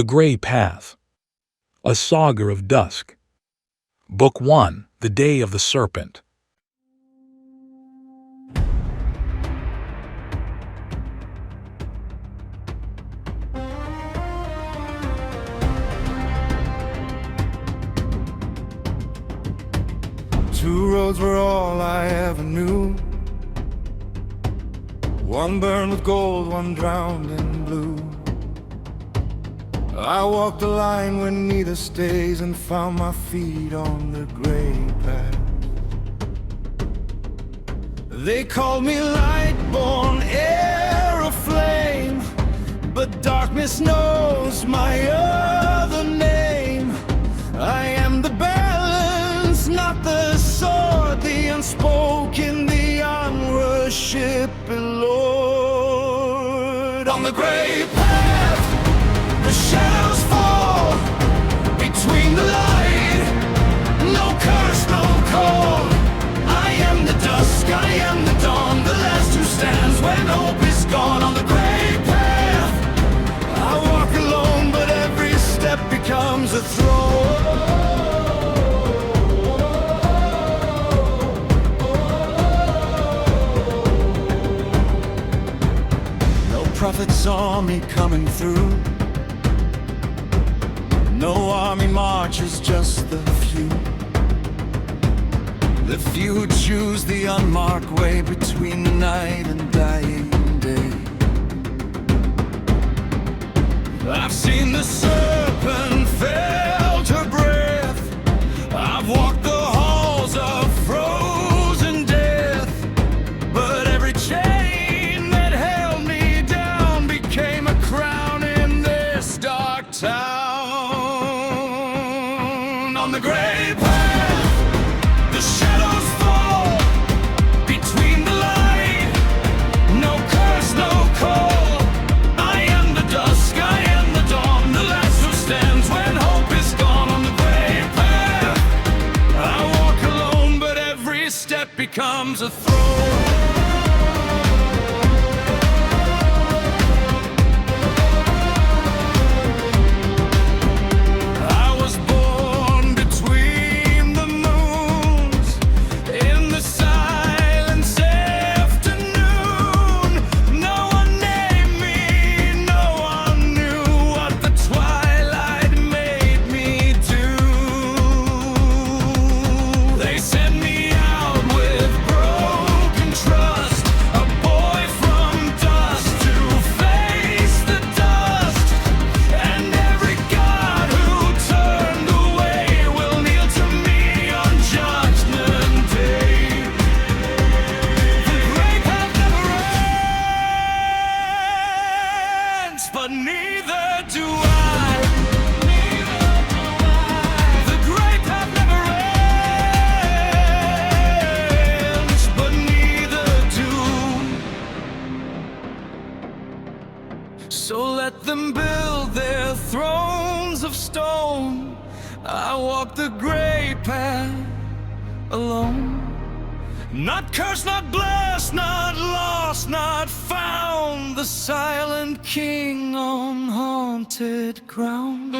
The Grey Path. A Saga of Dusk. Book 1. The Day of the Serpent. Two roads were all I ever knew. One burned with gold, one drowned in blue. I walked the line where neither stays and found my feet on the gray path. They called me light-born, air aflame, but darkness knows my other name. I am the balance, not the sword, the unspoken, the unworshipful Lord. On the gray path, the shadows fall between the light. No curse, no call. I am the dusk, I am the dawn, the last who stands when hope is gone. On the gray path, I walk alone, but every step becomes a throne. No prophet saw me coming through. No army marches, just the few. The few who choose the unmarked way between the night and dying day. I've seen the serpent, felt her breath. I've walked the halls of frozen death. But every chain that held me down became a crown in this dark town. On the gray path, the shadows fall between the light. No curse, no call. I am the dusk, I am the dawn, the last who stands when hope is gone. On the gray path, I walk alone, but every step becomes a throne. But neither do I. The gray path never ends, but neither do. So let them build their thrones of stone. I walk the gray path alone. Not cursed, not blessed, not lost, not found. The silent king on haunted ground.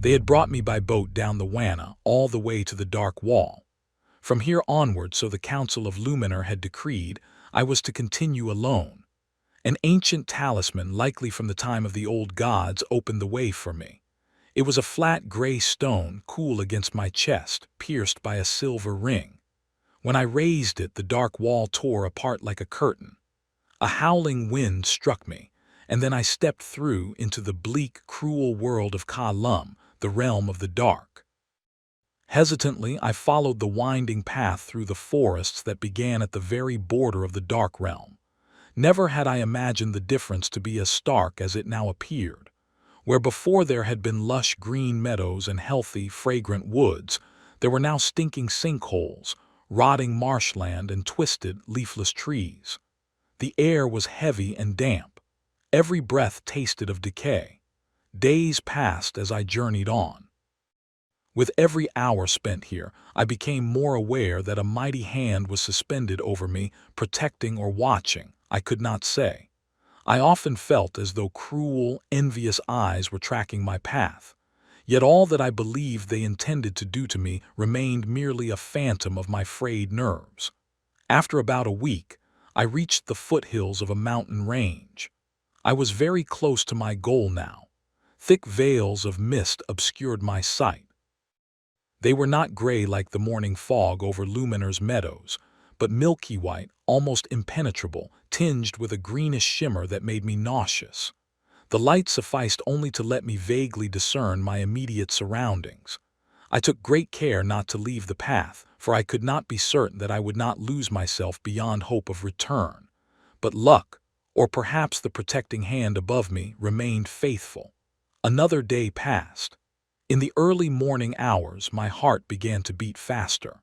They had brought me by boat down the Wanna all the way to the Dark Wall. From here onward, so the Council of Luminar had decreed, I was to continue alone. An ancient talisman, likely from the time of the old gods, opened the way for me. It was a flat gray stone, cool against my chest, pierced by a silver ring. When I raised it, the dark wall tore apart like a curtain. A howling wind struck me, and then I stepped through into the bleak, cruel world of Ka-Lum, the realm of the dark. Hesitantly, I followed the winding path through the forests that began at the very border of the dark realm. Never had I imagined the difference to be as stark as it now appeared. Where before there had been lush green meadows and healthy, fragrant woods, there were now stinking sinkholes, rotting marshland, and twisted, leafless trees. The air was heavy and damp. Every breath tasted of decay. Days passed as I journeyed on. With every hour spent here, I became more aware that a mighty hand was suspended over me, protecting or watching, I could not say. I often felt as though cruel, envious eyes were tracking my path. Yet all that I believed they intended to do to me remained merely a phantom of my frayed nerves. After about a week, I reached the foothills of a mountain range. I was very close to my goal now. Thick veils of mist obscured my sight. They were not gray like the morning fog over Luminor's meadows, but milky white, almost impenetrable, tinged with a greenish shimmer that made me nauseous. The light sufficed only to let me vaguely discern my immediate surroundings. I took great care not to leave the path, for I could not be certain that I would not lose myself beyond hope of return. But luck, or perhaps the protecting hand above me, remained faithful. Another day passed. In the early morning hours, my heart began to beat faster.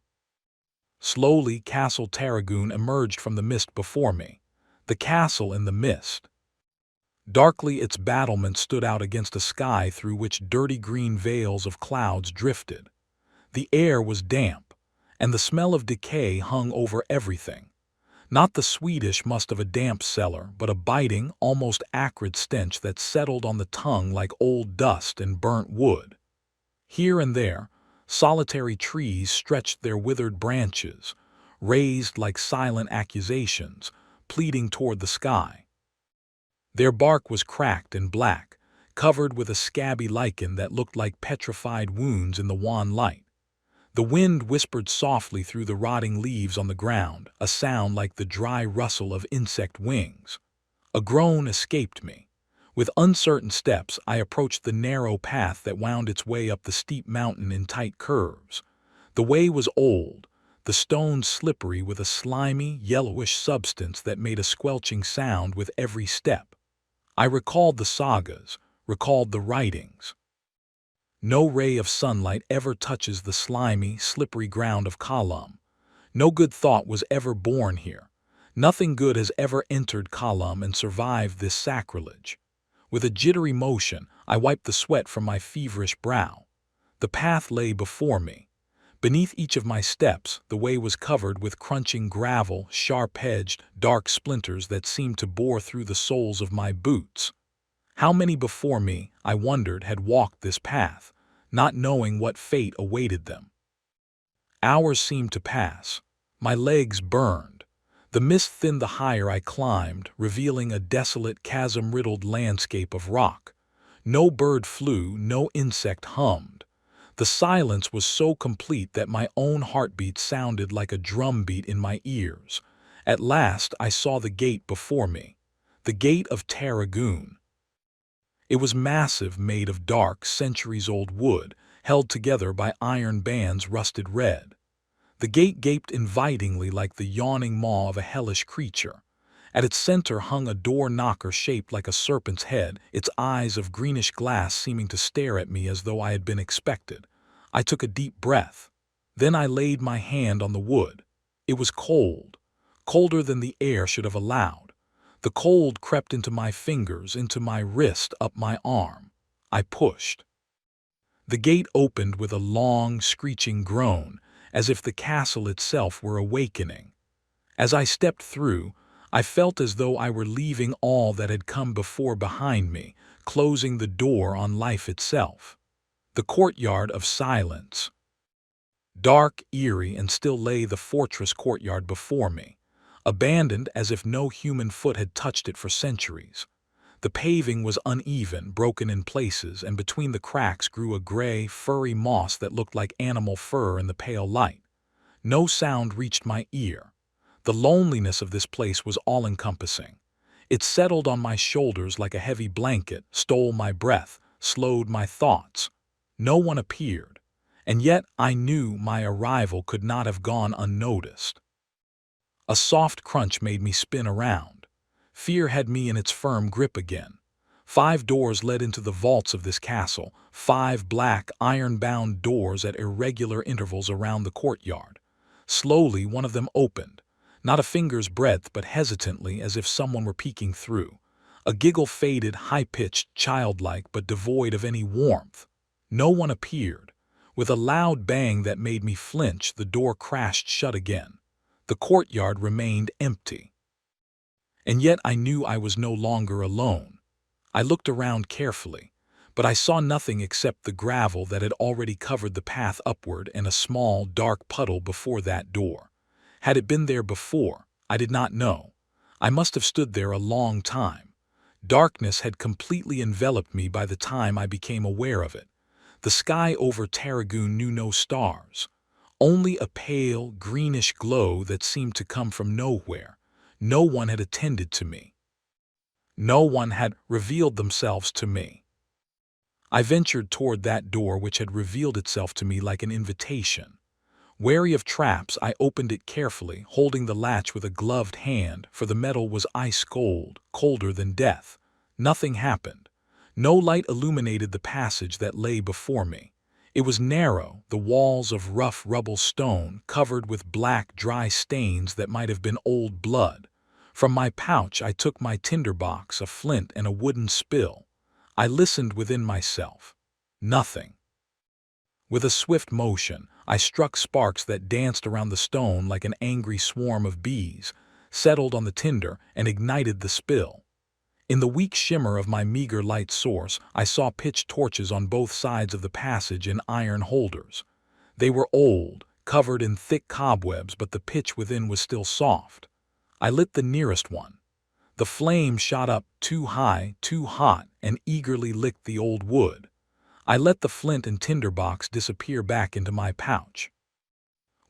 Slowly, Castle Tarragoon emerged from the mist before me. The castle in the mist. Darkly, its battlements stood out against a sky through which dirty green veils of clouds drifted. The air was damp, and the smell of decay hung over everything. Not the sweetish must of a damp cellar, but a biting, almost acrid stench that settled on the tongue like old dust and burnt wood. Here and there, solitary trees stretched their withered branches, raised like silent accusations, pleading toward the sky. Their bark was cracked and black, covered with a scabby lichen that looked like petrified wounds in the wan light. The wind whispered softly through the rotting leaves on the ground, a sound like the dry rustle of insect wings. A groan escaped me. With uncertain steps, I approached the narrow path that wound its way up the steep mountain in tight curves. The way was old, the stones slippery with a slimy, yellowish substance that made a squelching sound with every step. I recalled the sagas, recalled the writings. No ray of sunlight ever touches the slimy, slippery ground of Kalam. No good thought was ever born here. Nothing good has ever entered Kalam and survived this sacrilege. With a jittery motion, I wiped the sweat from my feverish brow. The path lay before me. Beneath each of my steps, the way was covered with crunching gravel, sharp-edged, dark splinters that seemed to bore through the soles of my boots. How many before me, I wondered, had walked this path, not knowing what fate awaited them? Hours seemed to pass. My legs burned. The mist thinned the higher I climbed, revealing a desolate, chasm-riddled landscape of rock. No bird flew, no insect hummed. The silence was so complete that my own heartbeat sounded like a drumbeat in my ears. At last I saw the gate before me, the gate of Tarragoon. It was massive, made of dark, centuries-old wood, held together by iron bands rusted red. The gate gaped invitingly like the yawning maw of a hellish creature. At its center hung a door knocker shaped like a serpent's head, its eyes of greenish glass seeming to stare at me as though I had been expected. I took a deep breath. Then I laid my hand on the wood. It was cold, colder than the air should have allowed. The cold crept into my fingers, into my wrist, up my arm. I pushed. The gate opened with a long, screeching groan, as if the castle itself were awakening. As I stepped through, I felt as though I were leaving all that had come before behind me, closing the door on life itself. The courtyard of silence. Dark, eerie, and still lay the fortress courtyard before me, abandoned as if no human foot had touched it for centuries. The paving was uneven, broken in places, and between the cracks grew a gray, furry moss that looked like animal fur in the pale light. No sound reached my ear. The loneliness of this place was all-encompassing. It settled on my shoulders like a heavy blanket, stole my breath, slowed my thoughts. No one appeared, and yet I knew my arrival could not have gone unnoticed. A soft crunch made me spin around. Fear had me in its firm grip again. 5 doors led into the vaults of this castle, 5 black, iron-bound doors at irregular intervals around the courtyard. Slowly, one of them opened, not a finger's breadth but hesitantly as if someone were peeking through. A giggle faded, high-pitched, childlike, but devoid of any warmth. No one appeared. With a loud bang that made me flinch, the door crashed shut again. The courtyard remained empty. And yet I knew I was no longer alone. I looked around carefully, but I saw nothing except the gravel that had already covered the path upward and a small, dark puddle before that door. Had it been there before? I did not know. I must have stood there a long time. Darkness had completely enveloped me by the time I became aware of it. The sky over Tarragoon knew no stars, only a pale, greenish glow that seemed to come from nowhere. No one had attended to me. No one had revealed themselves to me. I ventured toward that door which had revealed itself to me like an invitation. Wary of traps, I opened it carefully, holding the latch with a gloved hand, for the metal was ice cold, colder than death. Nothing happened. No light illuminated the passage that lay before me. It was narrow, the walls of rough rubble stone, covered with black, dry stains that might have been old blood. From my pouch I took my tinderbox, a flint, and a wooden spill. I listened within myself. Nothing. With a swift motion, I struck sparks that danced around the stone like an angry swarm of bees, settled on the tinder, and ignited the spill. In the weak shimmer of my meager light source, I saw pitch torches on both sides of the passage in iron holders. They were old, covered in thick cobwebs, but the pitch within was still soft. I lit the nearest one. The flame shot up too high, too hot, and eagerly licked the old wood. I let the flint and tinderbox disappear back into my pouch.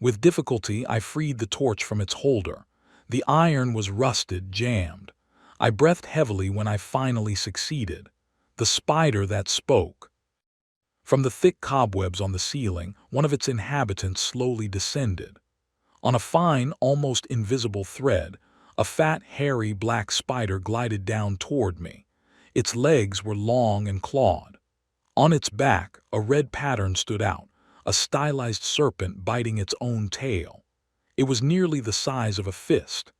With difficulty, I freed the torch from its holder. The iron was rusted, jammed. I breathed heavily when I finally succeeded. The spider that spoke. From the thick cobwebs on the ceiling, one of its inhabitants slowly descended. On a fine, almost invisible thread, a fat, hairy black spider glided down toward me. Its legs were long and clawed. On its back, a red pattern stood out, a stylized serpent biting its own tail. It was nearly the size of a fist.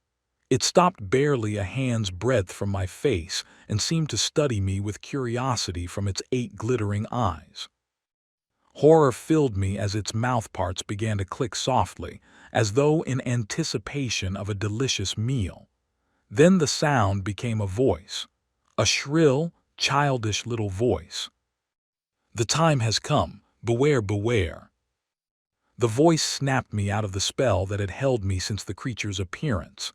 It stopped barely a hand's breadth from my face and seemed to study me with curiosity from its 8 glittering eyes. Horror filled me as its mouthparts began to click softly, as though in anticipation of a delicious meal. Then the sound became a voice, a shrill, childish little voice. "The time has come. Beware, beware." The voice snapped me out of the spell that had held me since the creature's appearance.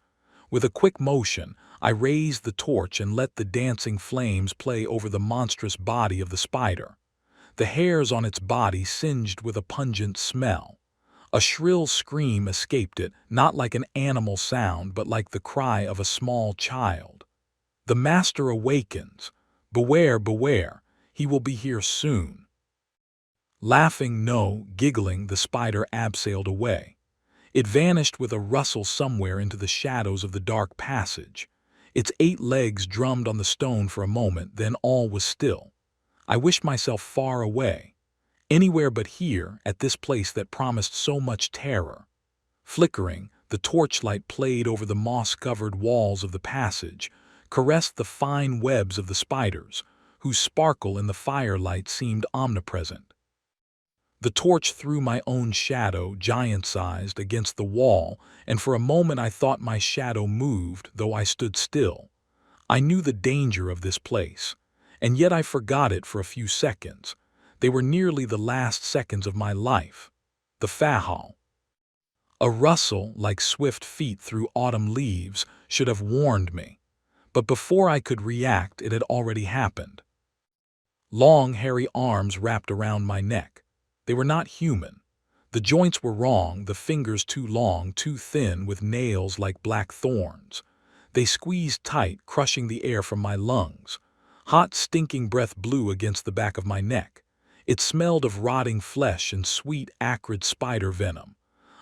With a quick motion, I raised the torch and let the dancing flames play over the monstrous body of the spider. The hairs on its body singed with a pungent smell. A shrill scream escaped it, not like an animal sound, but like the cry of a small child. "The master awakens. Beware, beware. He will be here soon." Laughing, no, giggling, the spider abseiled away. It vanished with a rustle somewhere into the shadows of the dark passage. Its 8 legs drummed on the stone for a moment, then all was still. I wished myself far away. Anywhere but here, at this place that promised so much terror. Flickering, the torchlight played over the moss-covered walls of the passage, caressed the fine webs of the spiders, whose sparkle in the firelight seemed omnipresent. The torch threw my own shadow, giant-sized, against the wall, and for a moment I thought my shadow moved, though I stood still. I knew the danger of this place, and yet I forgot it for a few seconds. They were nearly the last seconds of my life. The Fahal. A rustle, like swift feet through autumn leaves, should have warned me. But before I could react, it had already happened. Long, hairy arms wrapped around my neck. They were not human. The joints were wrong, the fingers too long, too thin, with nails like black thorns. They squeezed tight, crushing the air from my lungs. Hot, stinking breath blew against the back of my neck. It smelled of rotting flesh and sweet, acrid spider venom.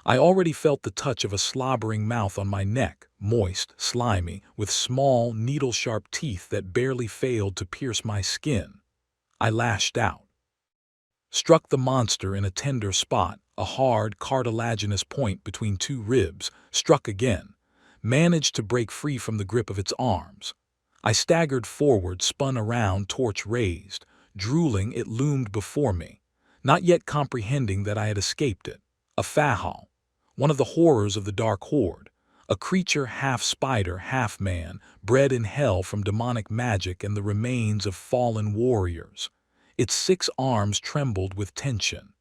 I already felt the touch of a slobbering mouth on my neck, moist, slimy, with small, needle-sharp teeth that barely failed to pierce my skin. I lashed out. Struck the monster in a tender spot, a hard, cartilaginous point between two ribs, struck again, managed to break free from the grip of its arms. I staggered forward, spun around, torch raised. Drooling, it loomed before me, not yet comprehending that I had escaped it. A Fahal, one of the horrors of the Dark Horde, a creature half spider, half man, bred in hell from demonic magic and the remains of fallen warriors. Its 6 arms trembled with tension.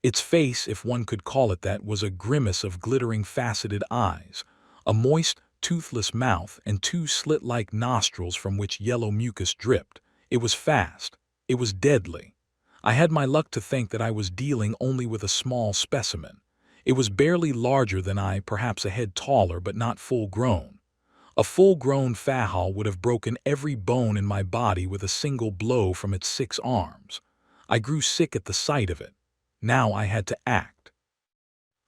Its face, if one could call it that, was a grimace of glittering faceted eyes, a moist, toothless mouth, and 2 slit-like nostrils from which yellow mucus dripped. It was fast. It was deadly. I had my luck to think that I was dealing only with a small specimen. It was barely larger than I, perhaps a head taller, but not full-grown. A full-grown Fahal would have broken every bone in my body with a single blow from its 6 arms. I grew sick at the sight of it. Now I had to act.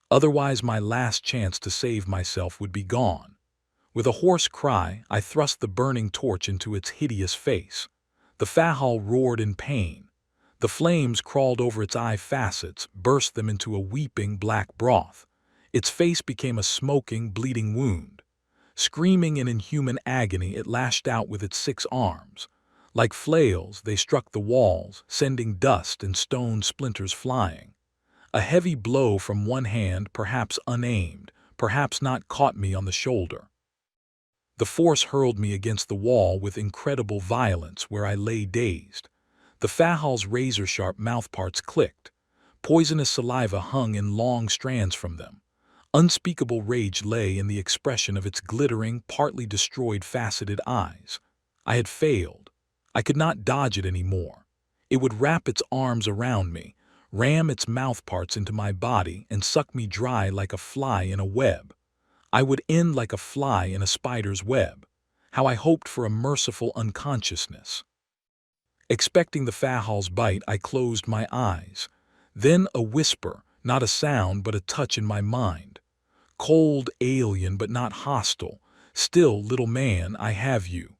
Otherwise my last chance to save myself would be gone. With a hoarse cry, I thrust the burning torch into its hideous face. The Fahal roared in pain. The flames crawled over its eye facets, burst them into a weeping black broth. Its face became a smoking, bleeding wound. Screaming in inhuman agony, it lashed out with its 6 arms. Like flails, they struck the walls, sending dust and stone splinters flying. A heavy blow from one hand, perhaps unaimed, perhaps not, caught me on the shoulder. The force hurled me against the wall with incredible violence, where I lay dazed. The Fahal's razor-sharp mouthparts clicked. Poisonous saliva hung in long strands from them. Unspeakable rage lay in the expression of its glittering, partly destroyed, faceted eyes. I had failed. I could not dodge it anymore. It would wrap its arms around me, ram its mouthparts into my body, and suck me dry like a fly in a web. I would end like a fly in a spider's web. How I hoped for a merciful unconsciousness. Expecting the Fahal's bite, I closed my eyes. Then a whisper, not a sound but a touch in my mind. Cold, alien, but not hostile. Still, little man, I have you.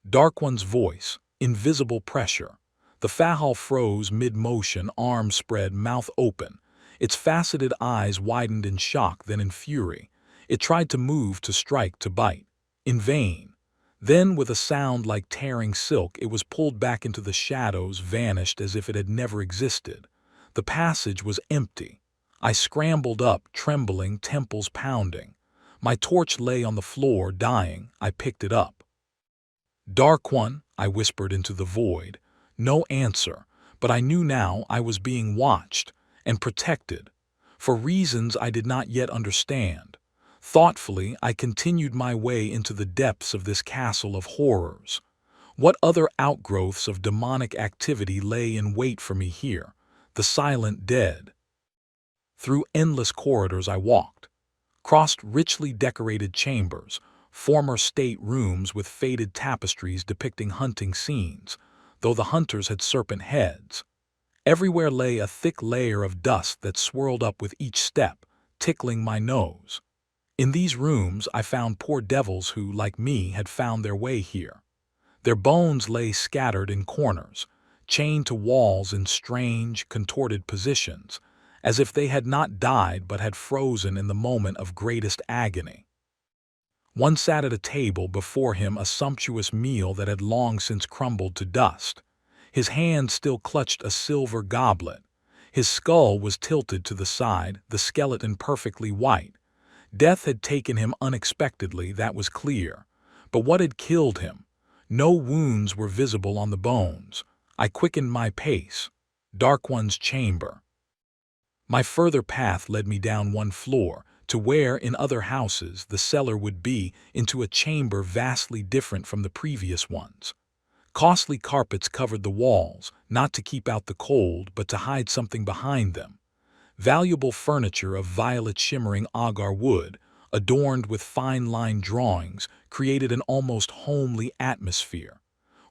Dark One's voice, invisible pressure. The Fahal froze mid-motion, arms spread, mouth open. Its faceted eyes widened in shock, then in fury. It tried to move, to strike, to bite. In vain. Then, with a sound like tearing silk, it was pulled back into the shadows, vanished as if it had never existed. The passage was empty. I scrambled up, trembling, temples pounding. My torch lay on the floor, dying. I picked it up. "Dark One," I whispered into the void. No answer, but I knew now I was being watched and protected, for reasons I did not yet understand. Thoughtfully, I continued my way into the depths of this castle of horrors. What other outgrowths of demonic activity lay in wait for me here? The silent dead. Through endless corridors I walked, crossed richly decorated chambers, former state rooms with faded tapestries depicting hunting scenes, though the hunters had serpent heads. Everywhere lay a thick layer of dust that swirled up with each step, tickling my nose. In these rooms I found poor devils who, like me, had found their way here. Their bones lay scattered in corners, chained to walls in strange, contorted positions, as if they had not died but had frozen in the moment of greatest agony. One sat at a table, before him a sumptuous meal that had long since crumbled to dust. His hand still clutched a silver goblet. His skull was tilted to the side, the skeleton perfectly white. Death had taken him unexpectedly, that was clear. But what had killed him? No wounds were visible on the bones. I quickened my pace. Dark One's chamber. My further path led me down one floor, to where, in other houses, the cellar would be, into a chamber vastly different from the previous ones. Costly carpets covered the walls, not to keep out the cold, but to hide something behind them. Valuable furniture of violet-shimmering agar wood, adorned with fine-line drawings, created an almost homely atmosphere,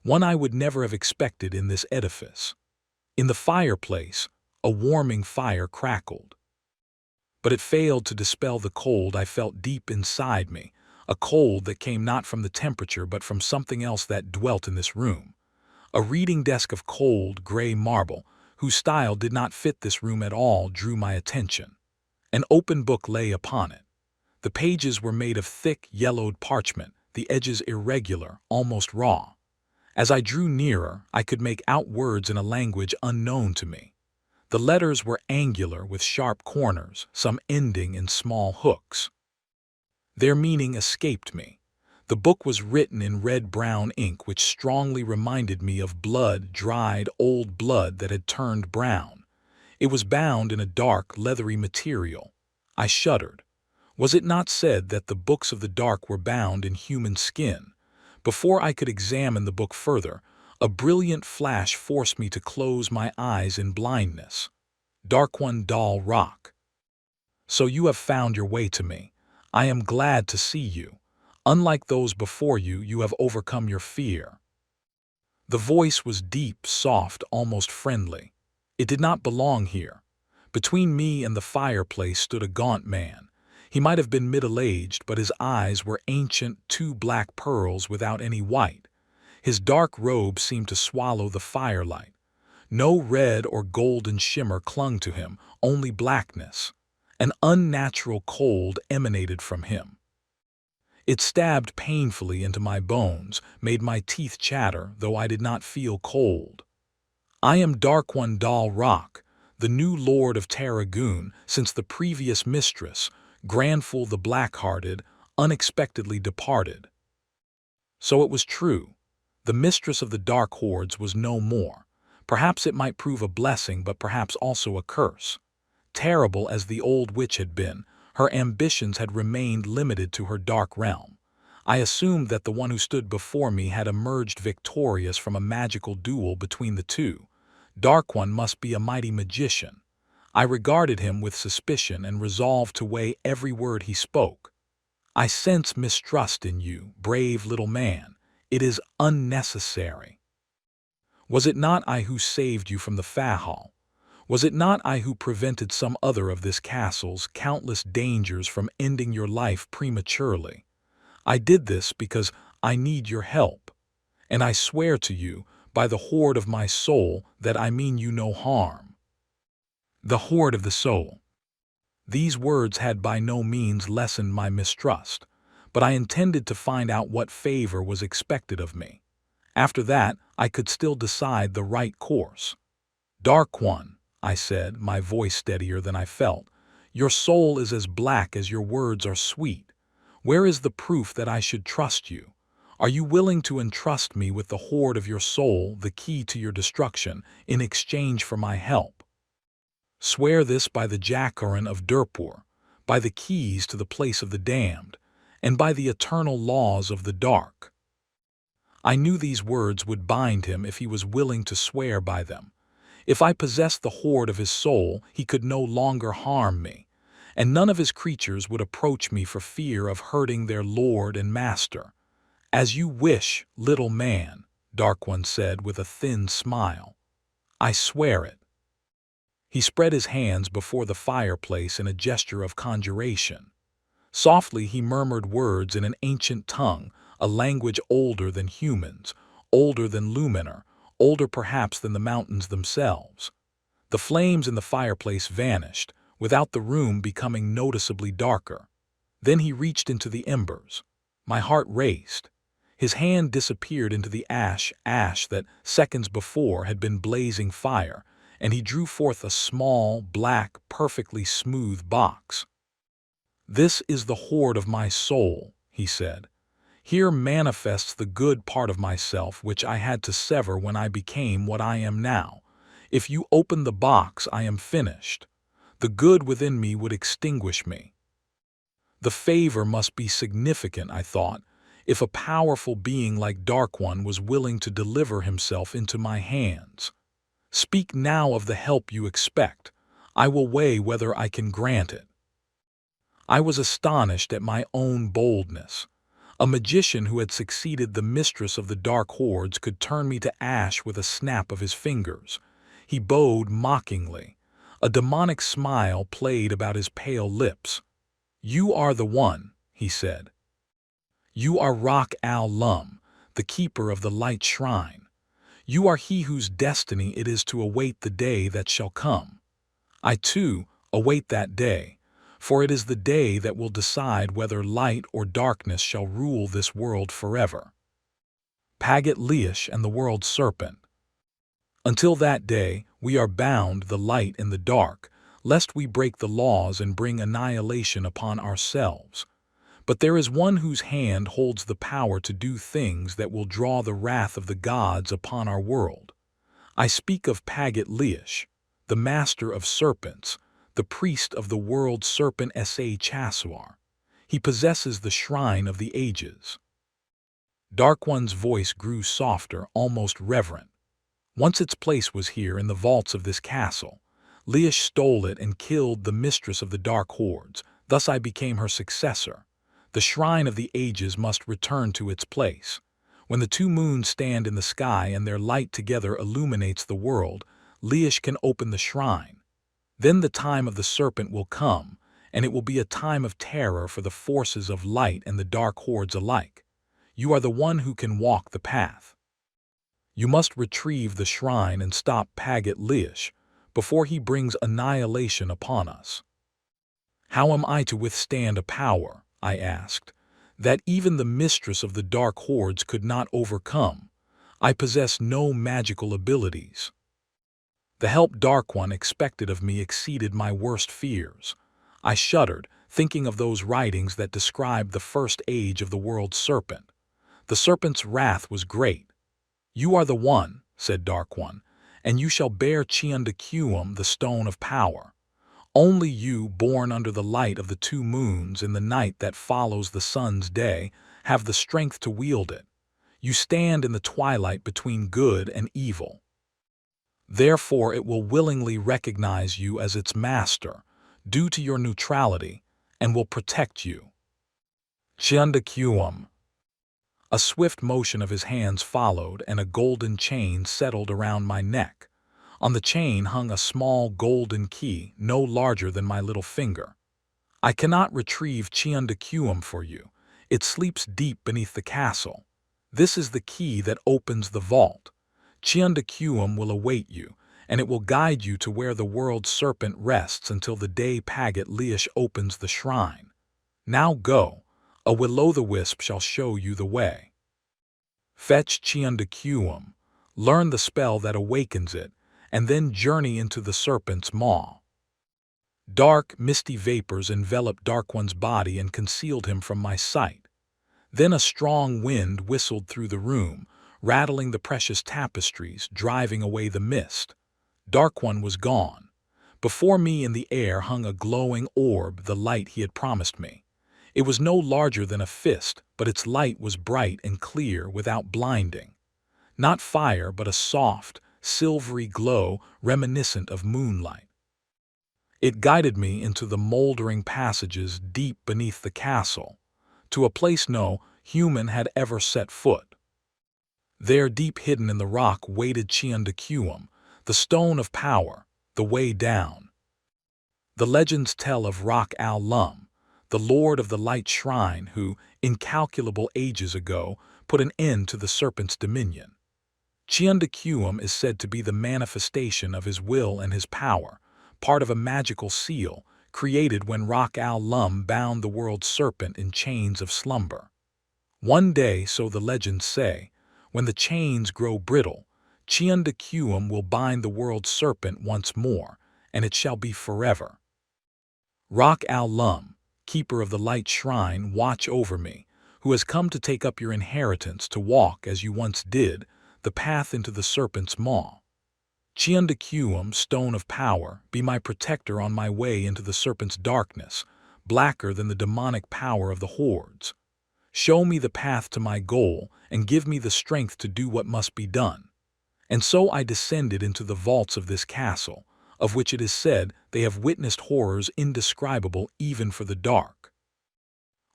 one I would never have expected in this edifice. In the fireplace, a warming fire crackled. But it failed to dispel the cold I felt deep inside me, a cold that came not from the temperature but from something else that dwelt in this room. A reading desk of cold, gray marble, whose style did not fit this room at all, drew my attention. An open book lay upon it. The pages were made of thick, yellowed parchment, the edges irregular, almost raw. As I drew nearer, I could make out words in a language unknown to me. The letters were angular with sharp corners, some ending in small hooks. Their meaning escaped me. The book was written in red-brown ink which strongly reminded me of blood, dried, old blood that had turned brown. It was bound in a dark, leathery material. I shuddered. Was it not said that the books of the dark were bound in human skin? Before I could examine the book further, a brilliant flash forced me to close my eyes in blindness. Darkwan Dal Rock. So you have found your way to me. I am glad to see you. Unlike those before you, you have overcome your fear. The voice was deep, soft, almost friendly. It did not belong here. Between me and the fireplace stood a gaunt man. He might have been middle-aged, but his eyes were ancient, two black pearls without any white. His dark robe seemed to swallow the firelight. No red or golden shimmer clung to him, only blackness. An unnatural cold emanated from him. It stabbed painfully into my bones, made my teeth chatter, though I did not feel cold. I am Darkwan Dal Rock, the new lord of Tarragoon, since the previous mistress, Granful the Black-Hearted, unexpectedly departed. So it was true. The mistress of the Dark Hordes was no more. Perhaps it might prove a blessing, but perhaps also a curse. Terrible as the old witch had been, her ambitions had remained limited to her dark realm. I assumed that the one who stood before me had emerged victorious from a magical duel between the two. Darkwan must be a mighty magician. I regarded him with suspicion and resolved to weigh every word he spoke. I sense mistrust in you, brave little man. It is unnecessary. Was it not I who saved you from the Fahal? Was it not I who prevented some other of this castle's countless dangers from ending your life prematurely? I did this because I need your help, and I swear to you, by the hoard of my soul, that I mean you no harm. The hoard of the soul. These words had by no means lessened my mistrust, but I intended to find out what favor was expected of me. After that, I could still decide the right course. Darkwan, I said, my voice steadier than I felt, your soul is as black as your words are sweet. Where is the proof that I should trust you? Are you willing to entrust me with the hoard of your soul, the key to your destruction, in exchange for my help? Swear this by the Jackaran of Durpur, by the keys to the place of the damned, and by the eternal laws of the dark. I knew these words would bind him if he was willing to swear by them. If I possessed the hoard of his soul, he could no longer harm me, and none of his creatures would approach me for fear of hurting their lord and master. As you wish, little man, Darkwan said with a thin smile. I swear it. He spread his hands before the fireplace in a gesture of conjuration. Softly he murmured words in an ancient tongue, a language older than humans, older than Luminar, older perhaps than the mountains themselves. The flames in the fireplace vanished, without the room becoming noticeably darker. Then he reached into the embers. My heart raced. His hand disappeared into the ash that seconds before had been blazing fire, and he drew forth a small, black, perfectly smooth box. This is the hoard of my soul, he said. Here manifests the good part of myself which I had to sever when I became what I am now. If you open the box, I am finished. The good within me would extinguish me. The favor must be significant, I thought, if a powerful being like Darkwan was willing to deliver himself into my hands. Speak now of the help you expect. I will weigh whether I can grant it. I was astonished at my own boldness. A magician who had succeeded the mistress of the Dark Hordes could turn me to ash with a snap of his fingers. He bowed mockingly. A demonic smile played about his pale lips. "You are the one," he said. "You are Rock al-Lum, the keeper of the light shrine. You are he whose destiny it is to await the day that shall come. I, too, await that day, for it is the day that will decide whether light or darkness shall rule this world forever. Paget Liash and the world serpent. Until that day, we are bound the light in the dark, lest we break the laws and bring annihilation upon ourselves. But there is one whose hand holds the power to do things that will draw the wrath of the gods upon our world. I speak of Paget Liash, the master of serpents, the priest of the world serpent Sa Chasuar. He possesses the shrine of the ages." Dark One's voice grew softer, almost reverent. "Once its place was here in the vaults of this castle. Liash stole it and killed the mistress of the dark hordes. Thus I became her successor. The shrine of the ages must return to its place. When the two moons stand in the sky and their light together illuminates the world, Liash can open the shrine. Then the time of the serpent will come, and it will be a time of terror for the forces of light and the dark hordes alike. You are the one who can walk the path. You must retrieve the shrine and stop Paget Liash before he brings annihilation upon us." "How am I to withstand a power," I asked, "that even the mistress of the dark hordes could not overcome? I possess no magical abilities." The help Dark One expected of me exceeded my worst fears. I shuddered, thinking of those writings that described the first age of the world serpent. The serpent's wrath was great. "You are the one," said Dark One, "and you shall bear Chiundacuum, the stone of power. Only you, born under the light of the two moons in the night that follows the sun's day, have the strength to wield it. You stand in the twilight between good and evil. Therefore it will willingly recognize you as its master, due to your neutrality, and will protect you." Chiundacuum. A swift motion of his hands followed, and a golden chain settled around my neck. On the chain hung a small golden key, no larger than my little finger. "I cannot retrieve Chiundacuum for you. It sleeps deep beneath the castle. This is the key that opens the vault. Chiundacuum will await you, and it will guide you to where the world serpent rests until the day Paget Liash opens the shrine. Now go. A will-o'-the-wisp shall show you the way. Fetch Chiundacuum, learn the spell that awakens it, and then journey into the serpent's maw." Dark, misty vapors enveloped Dark One's body and concealed him from my sight. Then a strong wind whistled through the room, rattling the precious tapestries, driving away the mist. Dark One was gone. Before me in the air hung a glowing orb, the light he had promised me. It was no larger than a fist, but its light was bright and clear without blinding. Not fire, but a soft, silvery glow reminiscent of moonlight. It guided me into the moldering passages deep beneath the castle, to a place no human had ever set foot. There, deep hidden in the rock, waited Chiundacuum, the stone of power, the way down. The legends tell of Rock al-Lum, the lord of the light shrine who, incalculable ages ago, put an end to the serpent's dominion. Chiundacuum is said to be the manifestation of his will and his power, part of a magical seal created when Rock al-Lum bound the world serpent in chains of slumber. One day, so the legends say, when the chains grow brittle, Chiundacuum will bind the world serpent once more, and it shall be forever. Rock al-Lum, keeper of the light shrine, watch over me, who has come to take up your inheritance to walk as you once did, the path into the serpent's maw. Chiundacuum, stone of power, be my protector on my way into the serpent's darkness, blacker than the demonic power of the hordes. Show me the path to my goal, and give me the strength to do what must be done. And so I descended into the vaults of this castle, of which it is said they have witnessed horrors indescribable even for the dark.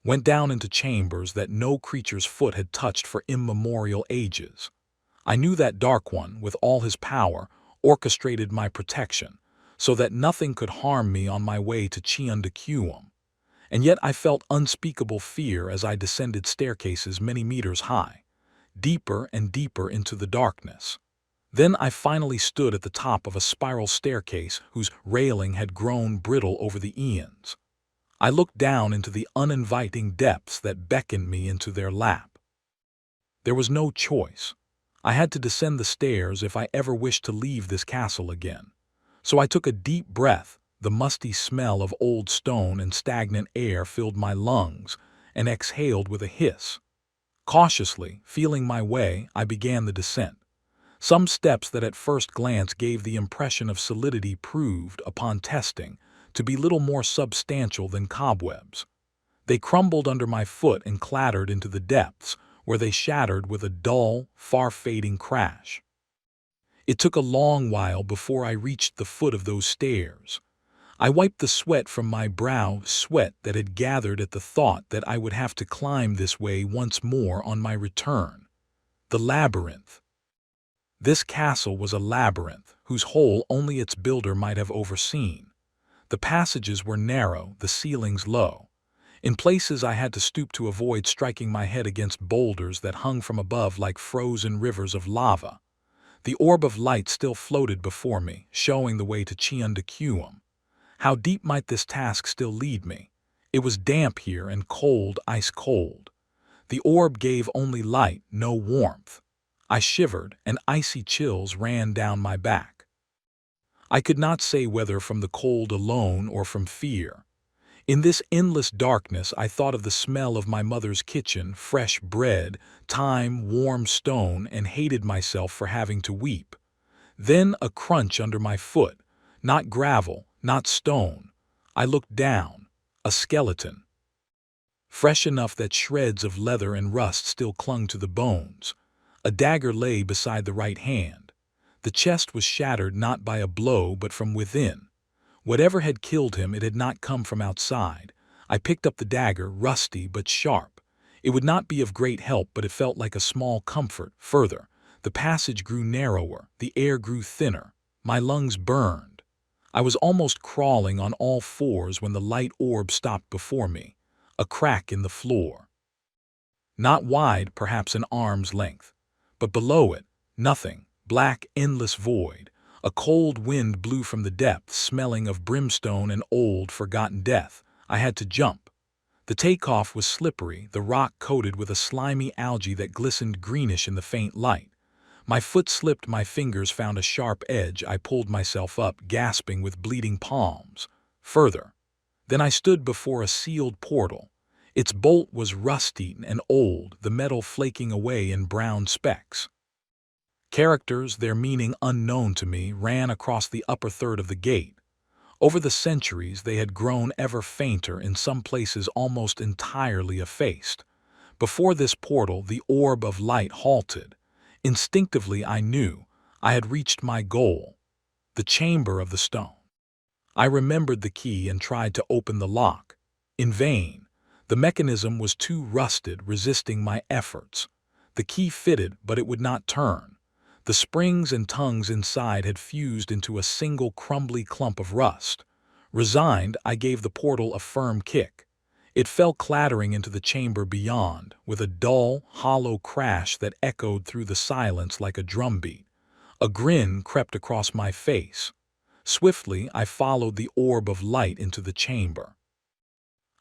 Went down into chambers that no creature's foot had touched for immemorial ages. I knew that Dark One, with all his power, orchestrated my protection, so that nothing could harm me on my way to Cheondaquem. And yet I felt unspeakable fear as I descended staircases many meters high, deeper and deeper into the darkness. Then I finally stood at the top of a spiral staircase whose railing had grown brittle over the eons. I looked down into the uninviting depths that beckoned me into their lap. There was no choice. I had to descend the stairs if I ever wished to leave this castle again. So I took a deep breath. The musty smell of old stone and stagnant air filled my lungs, and exhaled with a hiss. Cautiously, feeling my way, I began the descent. Some steps that at first glance gave the impression of solidity proved, upon testing, to be little more substantial than cobwebs. They crumbled under my foot and clattered into the depths, where they shattered with a dull, far-fading crash. It took a long while before I reached the foot of those stairs. I wiped the sweat from my brow, sweat that had gathered at the thought that I would have to climb this way once more on my return. The labyrinth. This castle was a labyrinth, whose hole only its builder might have overseen. The passages were narrow, the ceilings low. In places I had to stoop to avoid striking my head against boulders that hung from above like frozen rivers of lava. The orb of light still floated before me, showing the way to Cheondaquem. How deep might this task still lead me? It was damp here and cold, ice cold. The orb gave only light, no warmth. I shivered, and icy chills ran down my back. I could not say whether from the cold alone or from fear. In this endless darkness I thought of the smell of my mother's kitchen, fresh bread, thyme, warm stone, and hated myself for having to weep. Then a crunch under my foot, not gravel, not stone. I looked down, a skeleton. Fresh enough that shreds of leather and rust still clung to the bones. A dagger lay beside the right hand. The chest was shattered not by a blow but from within. Whatever had killed him, it had not come from outside. I picked up the dagger, rusty but sharp. It would not be of great help, but it felt like a small comfort. Further, the passage grew narrower, the air grew thinner. My lungs burned. I was almost crawling on all fours when the light orb stopped before me, a crack in the floor. Not wide, perhaps an arm's length, but below it, nothing, black, endless void. A cold wind blew from the depths, smelling of brimstone and old, forgotten death. I had to jump. The takeoff was slippery, the rock coated with a slimy algae that glistened greenish in the faint light. My foot slipped, my fingers found a sharp edge. I pulled myself up, gasping with bleeding palms. Further. Then I stood before a sealed portal. Its bolt was rust-eaten and old, the metal flaking away in brown specks. Characters, their meaning unknown to me, ran across the upper third of the gate. Over the centuries they had grown ever fainter, in some places almost entirely effaced. Before this portal the orb of light halted. Instinctively I knew I had reached my goal, the chamber of the stone. I remembered the key and tried to open the lock. In vain. The mechanism was too rusted, resisting my efforts. The key fitted, but it would not turn. The springs and tongues inside had fused into a single crumbly clump of rust. Resigned, I gave the portal a firm kick. It fell clattering into the chamber beyond, with a dull, hollow crash that echoed through the silence like a drumbeat. A grin crept across my face. Swiftly, I followed the orb of light into the chamber.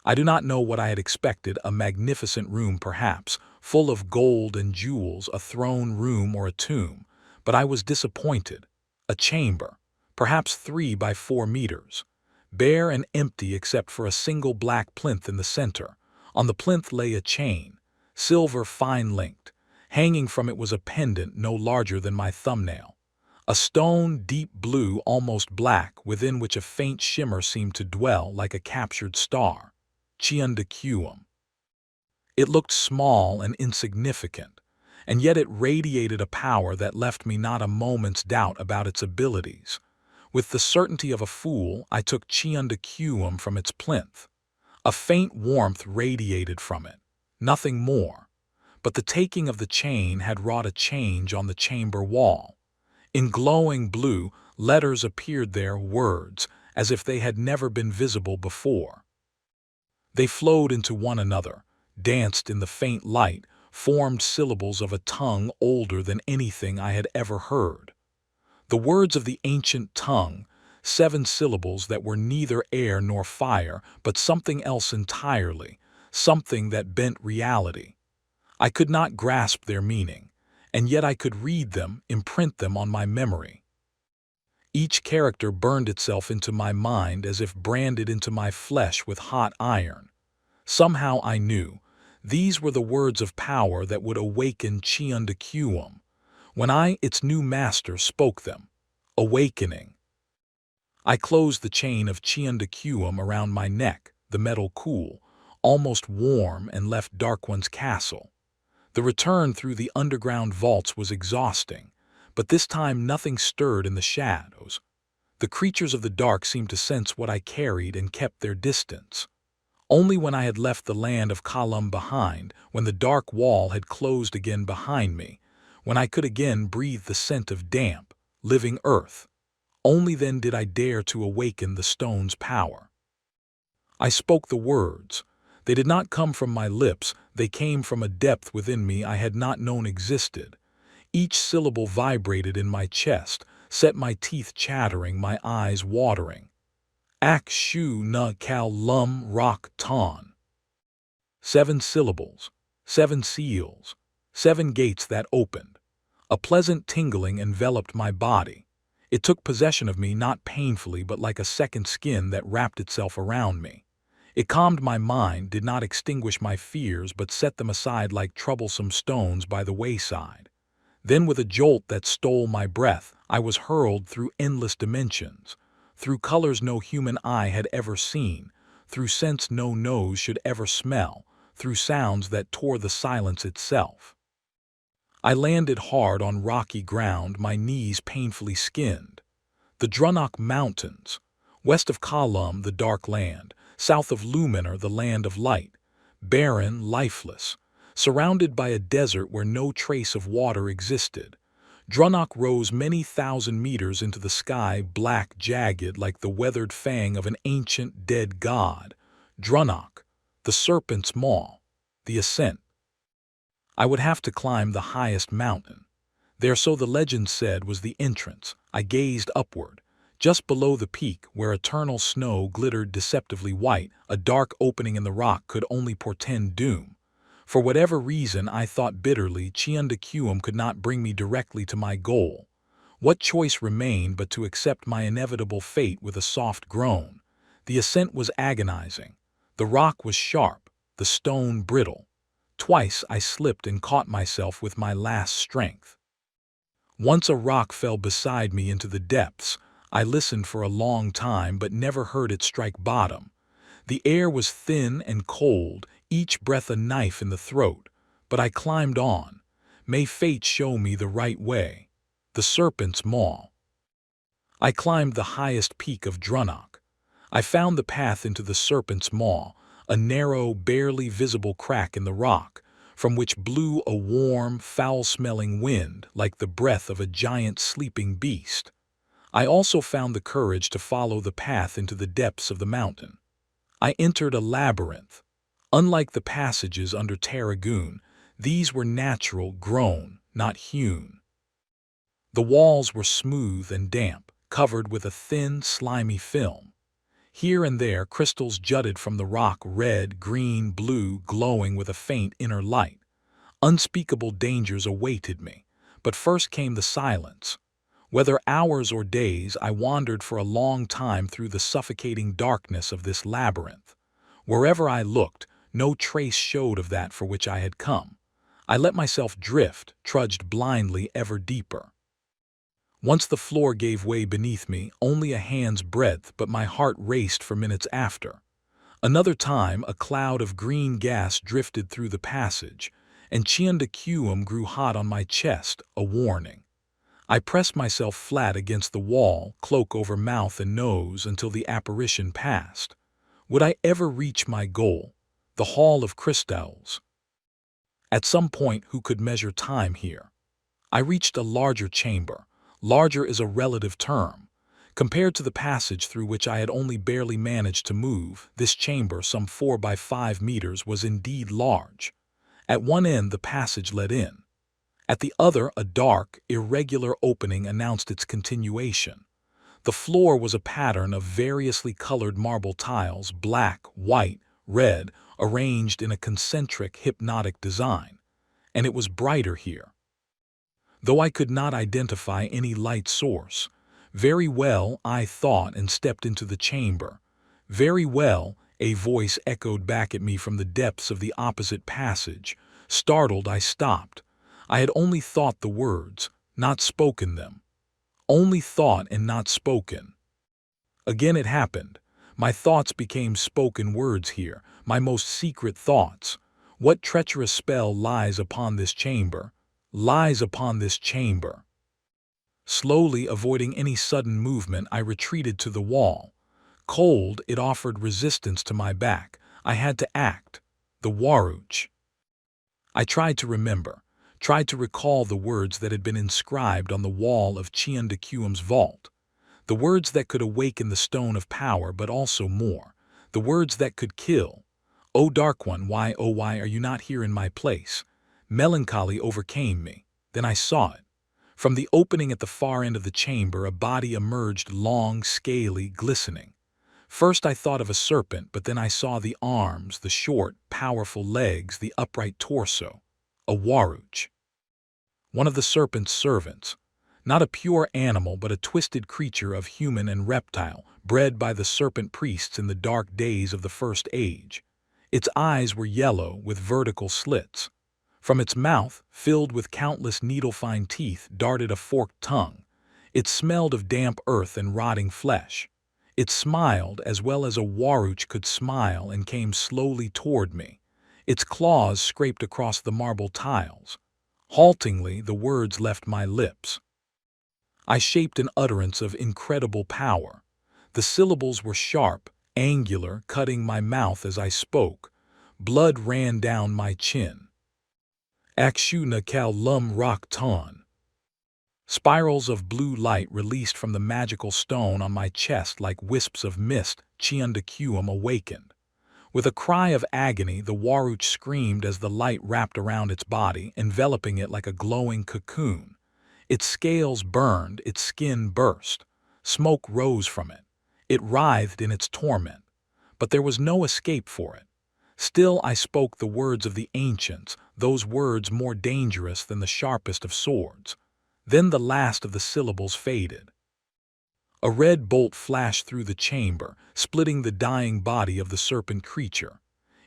I do not know what I had expected, a magnificent room perhaps, full of gold and jewels, a throne room or a tomb. But I was disappointed. A chamber, perhaps 3 by 4 meters, bare and empty except for a single black plinth in the center. On the plinth lay a chain, silver fine-linked. Hanging from it was a pendant no larger than my thumbnail. A stone, deep blue, almost black, within which a faint shimmer seemed to dwell like a captured star. Cheondaquem. It looked small and insignificant, and yet it radiated a power that left me not a moment's doubt about its abilities. With the certainty of a fool, I took Cheondaquem from its plinth. A faint warmth radiated from it, nothing more. But the taking of the chain had wrought a change on the chamber wall. In glowing blue, letters appeared there, words, as if they had never been visible before. They flowed into one another, danced in the faint light, formed syllables of a tongue older than anything I had ever heard. The words of the ancient tongue, 7 syllables that were neither air nor fire, but something else entirely, something that bent reality. I could not grasp their meaning, and yet I could read them, imprint them on my memory. Each character burned itself into my mind as if branded into my flesh with hot iron. Somehow I knew these were the words of power that would awaken Chiundacuum. When I, its new master, spoke them, awakening. I closed the chain of Chiundacuum around my neck, the metal cool, almost warm, and left Darkwan's castle. The return through the underground vaults was exhausting, but this time nothing stirred in the shadows. The creatures of the dark seemed to sense what I carried and kept their distance. Only when I had left the land of Kalum behind, when the dark wall had closed again behind me, when I could again breathe the scent of damp, living earth, only then did I dare to awaken the stone's power. I spoke the words. They did not come from my lips, they came from a depth within me I had not known existed. Each syllable vibrated in my chest, set my teeth chattering, my eyes watering. Ak shu na kal lum rock ton. 7 syllables, 7 seals, 7 gates that opened. A pleasant tingling enveloped my body. It took possession of me not painfully but like a second skin that wrapped itself around me. It calmed my mind, did not extinguish my fears but set them aside like troublesome stones by the wayside. Then with a jolt that stole my breath, I was hurled through endless dimensions, through colors no human eye had ever seen, through scents no nose should ever smell, through sounds that tore the silence itself. I landed hard on rocky ground, my knees painfully skinned. The Drunnock Mountains, west of Kalum the dark land, south of Luminar the land of light, barren, lifeless, surrounded by a desert where no trace of water existed. Drunnock rose many thousand meters into the sky, black, jagged like the weathered fang of an ancient dead god. Drunnock, the Serpent's maw, the ascent. I would have to climb the highest mountain. There, so the legend said, was the entrance. I gazed upward. Just below the peak, where eternal snow glittered deceptively white, a dark opening in the rock could only portend doom. For whatever reason, I thought bitterly, Chiundacuum could not bring me directly to my goal. What choice remained but to accept my inevitable fate with a soft groan? The ascent was agonizing. The rock was sharp, the stone brittle. Twice I slipped and caught myself with my last strength. Once a rock fell beside me into the depths. I listened for a long time but never heard it strike bottom. The air was thin and cold, each breath a knife in the throat, but I climbed on. May fate show me the right way. The Serpent's maw. I climbed the highest peak of Drunnock. I found the path into the Serpent's maw, a narrow, barely visible crack in the rock, from which blew a warm, foul-smelling wind like the breath of a giant sleeping beast. I also found the courage to follow the path into the depths of the mountain. I entered a labyrinth. Unlike the passages under Tarragoon, these were natural, grown, not hewn. The walls were smooth and damp, covered with a thin, slimy film. Here and there crystals jutted from the rock, red, green, blue, glowing with a faint inner light. Unspeakable dangers awaited me, but first came the silence. Whether hours or days, I wandered for a long time through the suffocating darkness of this labyrinth. Wherever I looked, no trace showed of that for which I had come. I let myself drift, trudged blindly ever deeper. Once the floor gave way beneath me, only a hand's breadth, but my heart raced for minutes after. Another time, a cloud of green gas drifted through the passage, and Chiundacuum grew hot on my chest, a warning. I pressed myself flat against the wall, cloak over mouth and nose, until the apparition passed. Would I ever reach my goal, the Hall of Crystals? At some point, who could measure time here? I reached a larger chamber, Larger is a relative term. Compared to the passage through which I had only barely managed to move, this chamber, some 4 by 5 meters, was indeed large. At one end the passage led in. At the other, a dark, irregular opening announced its continuation. The floor was a pattern of variously colored marble tiles, black, white, red, arranged in a concentric, hypnotic design. And it was brighter here. Though I could not identify any light source. Very well, I thought, and stepped into the chamber. Very well, a voice echoed back at me from the depths of the opposite passage. Startled, I stopped. I had only thought the words, not spoken them. Only thought and not spoken. Again it happened. My thoughts became spoken words here, my most secret thoughts. What treacherous spell lies upon this chamber? Lies upon this chamber. Slowly, avoiding any sudden movement, I retreated to the wall. Cold, it offered resistance to my back. I had to act. The Waruch. I tried to remember, tried to recall the words that had been inscribed on the wall of Chiundacuum's vault. The words that could awaken the stone of power, but also more. The words that could kill. O Dark One, why, oh why are you not here in my place? Melancholy overcame me. Then I saw it. From the opening at the far end of the chamber, a body emerged, long, scaly, glistening. First I thought of a serpent, but then I saw the arms, the short, powerful legs, the upright torso. A Waruch. One of the serpent's servants. Not a pure animal, but a twisted creature of human and reptile, bred by the serpent priests in the dark days of the First Age. Its eyes were yellow, with vertical slits. From its mouth, filled with countless needle-fine teeth, darted a forked tongue. It smelled of damp earth and rotting flesh. It smiled as well as a Waruch could smile and came slowly toward me. Its claws scraped across the marble tiles. Haltingly, the words left my lips. I shaped an utterance of incredible power. The syllables were sharp, angular, cutting my mouth as I spoke. Blood ran down my chin. Akshu Nakal Lum Rak Ton. Spirals of blue light released from the magical stone on my chest like wisps of mist. Chiundacuum awakened. With a cry of agony, the Waruch screamed as the light wrapped around its body, enveloping it like a glowing cocoon. Its scales burned, its skin burst. Smoke rose from it. It writhed in its torment. But there was no escape for it. Still I spoke the words of the ancients, those words more dangerous than the sharpest of swords. Then the last of the syllables faded. A red bolt flashed through the chamber, splitting the dying body of the serpent creature.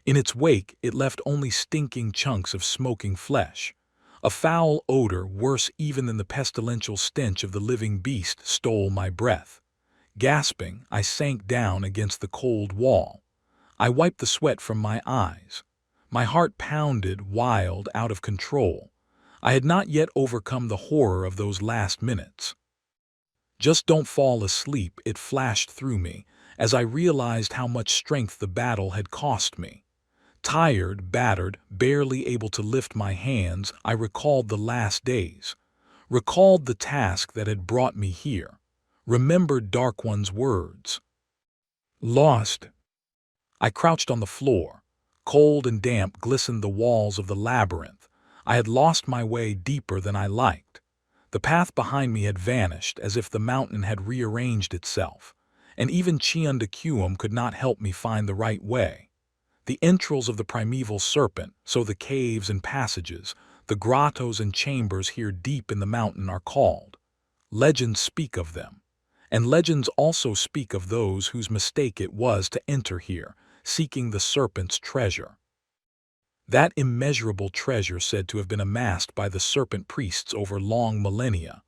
In its wake, it left only stinking chunks of smoking flesh. A foul odor, worse even than the pestilential stench of the living beast, stole my breath. Gasping, I sank down against the cold wall. I wiped the sweat from my eyes. My heart pounded, wild, out of control. I had not yet overcome the horror of those last minutes. Just don't fall asleep, it flashed through me, as I realized how much strength the battle had cost me. Tired, battered, barely able to lift my hands, I recalled the last days. Recalled the task that had brought me here. Remembered Dark One's words. Lost. I crouched on the floor. Cold and damp glistened the walls of the labyrinth. I had lost my way deeper than I liked. The path behind me had vanished, as if the mountain had rearranged itself, and even Chiundacuum could not help me find the right way. The entrails of the primeval serpent, so the caves and passages, the grottos and chambers here deep in the mountain are called. Legends speak of them. And legends also speak of those whose mistake it was to enter here, seeking the serpent's treasure. That immeasurable treasure said to have been amassed by the serpent priests over long millennia.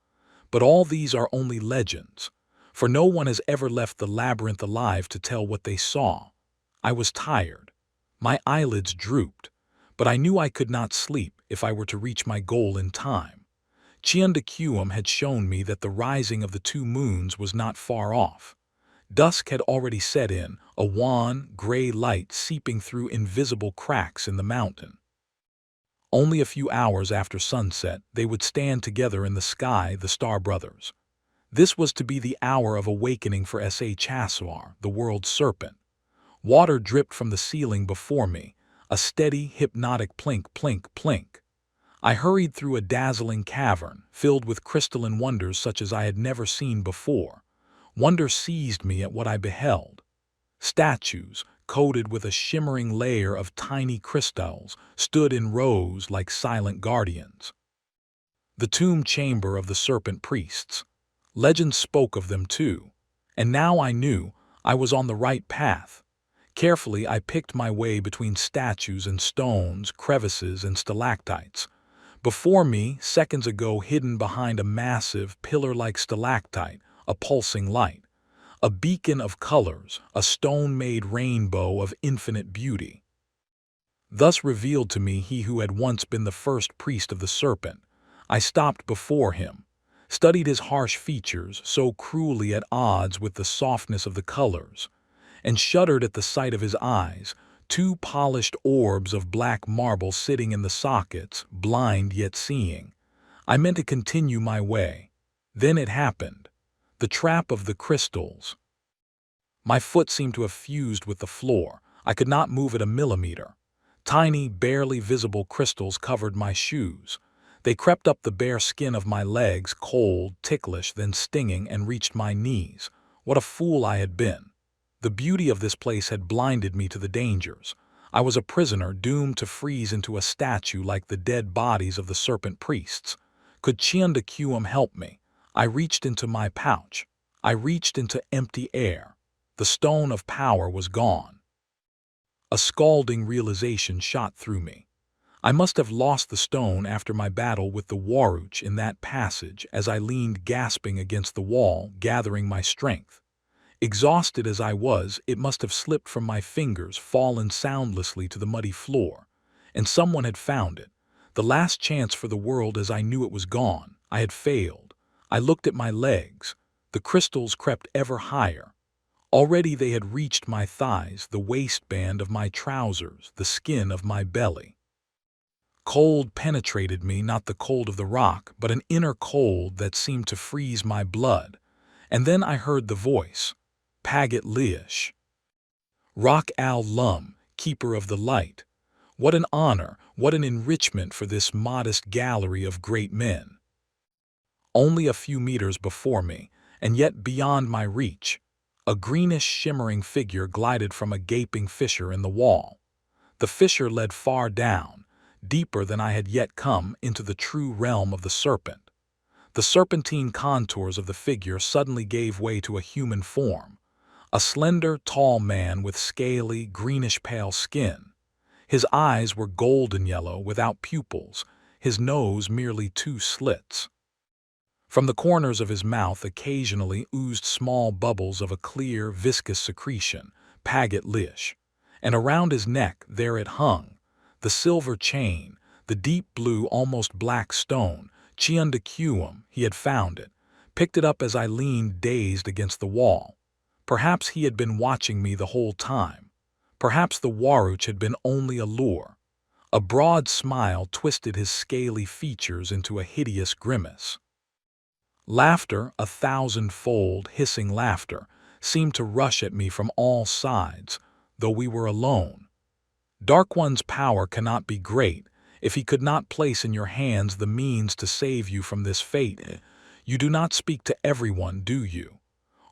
But all these are only legends, for no one has ever left the labyrinth alive to tell what they saw. I was tired. My eyelids drooped, but I knew I could not sleep if I were to reach my goal in time. Chiundacuum had shown me that the rising of the 2 moons was not far off. Dusk had already set in, a wan, gray light seeping through invisible cracks in the mountain. Only a few hours after sunset, they would stand together in the sky, the Star Brothers. This was to be the hour of awakening for S.A. Chaswar, the world's serpent. Water dripped from the ceiling before me, a steady, hypnotic plink, plink, plink. I hurried through a dazzling cavern, filled with crystalline wonders such as I had never seen before. Wonder seized me at what I beheld. Statues, coated with a shimmering layer of tiny crystals, stood in rows like silent guardians. The tomb chamber of the serpent priests. Legends spoke of them too, and now I knew I was on the right path. Carefully, I picked my way between statues and stones, crevices and stalactites. Before me, seconds ago hidden behind a massive, pillar-like stalactite, a pulsing light. A beacon of colors, a stone-made rainbow of infinite beauty. Thus revealed to me he who had once been the first priest of the serpent. I stopped before him, studied his harsh features, so cruelly at odds with the softness of the colors, and shuddered at the sight of his eyes, two polished orbs of black marble sitting in the sockets, blind yet seeing. I meant to continue my way. Then it happened. The trap of the crystals. My foot seemed to have fused with the floor. I could not move it a millimeter. Tiny, barely visible crystals covered my shoes. They crept up the bare skin of my legs, cold, ticklish, then stinging, and reached my knees. What a fool I had been. The beauty of this place had blinded me to the dangers. I was a prisoner doomed to freeze into a statue like the dead bodies of the serpent priests. Could Chiundakuum help me? I reached into my pouch. I reached into empty air. The stone of power was gone. A scalding realization shot through me. I must have lost the stone after my battle with the Waruch in that passage as I leaned gasping against the wall, gathering my strength. Exhausted as I was, it must have slipped from my fingers, fallen soundlessly to the muddy floor. And someone had found it. The last chance for the world as I knew it was gone. I had failed. I looked at my legs. The crystals crept ever higher. Already they had reached my thighs, the waistband of my trousers, the skin of my belly. Cold penetrated me, not the cold of the rock, but an inner cold that seemed to freeze my blood. And then I heard the voice. Paget Liish. Rock Al Lum, keeper of the light. What an honor, what an enrichment for this modest gallery of great men. Only a few meters before me, and yet beyond my reach, a greenish shimmering figure glided from a gaping fissure in the wall. The fissure led far down, deeper than I had yet come, into the true realm of the serpent. The serpentine contours of the figure suddenly gave way to a human form. A slender, tall man with scaly, greenish-pale skin. His eyes were golden yellow without pupils, his nose merely two slits. From the corners of his mouth occasionally oozed small bubbles of a clear, viscous secretion, Paget Liish, and around his neck there it hung, the silver chain, the deep blue, almost black stone. Chiundakuum, he had found it, picked it up as I leaned dazed against the wall. Perhaps he had been watching me the whole time. Perhaps the Waruch had been only a lure. A broad smile twisted his scaly features into a hideous grimace. Laughter, a thousand-fold, hissing laughter, seemed to rush at me from all sides, though we were alone. Dark One's power cannot be great if he could not place in your hands the means to save you from this fate. You do not speak to everyone, do you?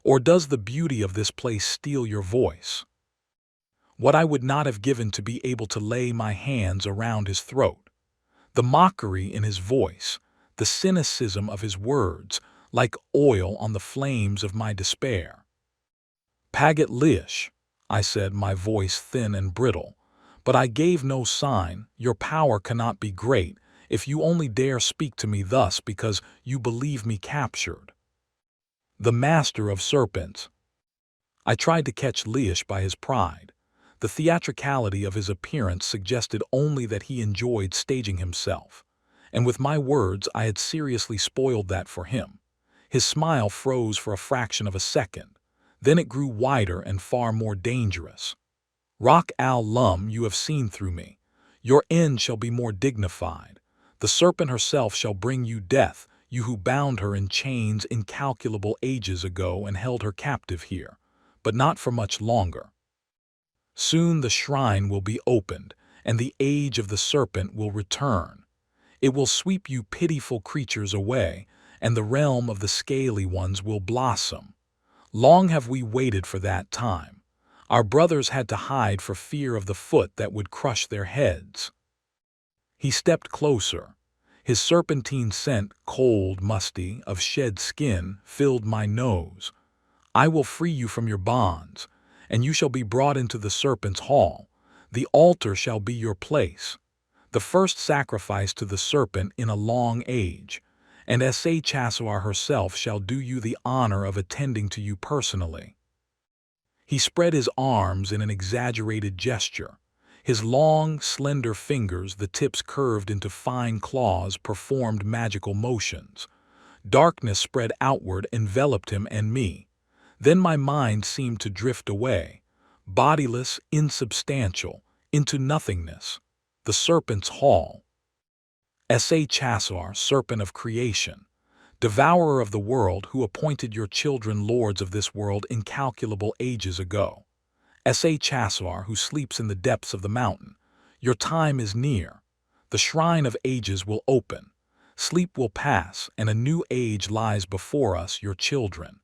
Or does the beauty of this place steal your voice? What I would not have given to be able to lay my hands around his throat. The mockery in his voice, the cynicism of his words, like oil on the flames of my despair. Paget Liish, I said, my voice thin and brittle, but I gave no sign. Your power cannot be great if you only dare speak to me thus because you believe me captured. The master of serpents. I tried to catch Liish by his pride. The theatricality of his appearance suggested only that he enjoyed staging himself. And with my words I had seriously spoiled that for him. His smile froze for a fraction of a second. Then it grew wider and far more dangerous. Rock Al Lum, you have seen through me. Your end shall be more dignified. The serpent herself shall bring you death. you who bound her in chains incalculable ages ago and held her captive here, but not for much longer. Soon the shrine will be opened, and the age of the serpent will return. It will sweep you pitiful creatures away, and the realm of the scaly ones will blossom. Long have we waited for that time. Our brothers had to hide for fear of the foot that would crush their heads. He stepped closer. His serpentine scent, cold, musty, of shed skin, filled my nose. I will free you from your bonds, and you shall be brought into the serpent's hall. The altar shall be your place, the first sacrifice to the serpent in a long age, and Chassoir herself shall do you the honor of attending to you personally. He spread his arms in an exaggerated gesture. His long, slender fingers, the tips curved into fine claws, performed magical motions. Darkness spread outward, enveloped him and me. Then my mind seemed to drift away, bodiless, insubstantial, into nothingness. The serpent's hall. Chassoir, serpent of creation, devourer of the world, who appointed your children lords of this world incalculable ages ago. Chassoir, who sleeps in the depths of the mountain, your time is near. The shrine of ages will open. Sleep will pass, and a new age lies before us, your children.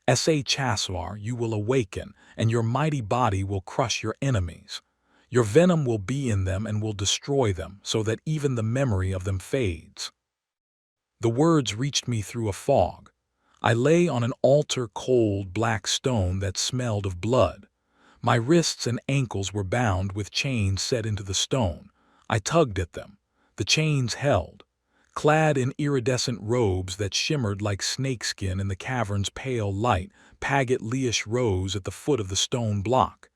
Chassoir, you will awaken, and your mighty body will crush your enemies. Your venom will be in them and will destroy them, so that even the memory of them fades. The words reached me through a fog. I lay on an altar, cold, black stone that smelled of blood. My wrists and ankles were bound with chains set into the stone. I tugged at them. The chains held. Clad in iridescent robes that shimmered like snakeskin in the cavern's pale light, Paget Leish rose at the foot of the stone block.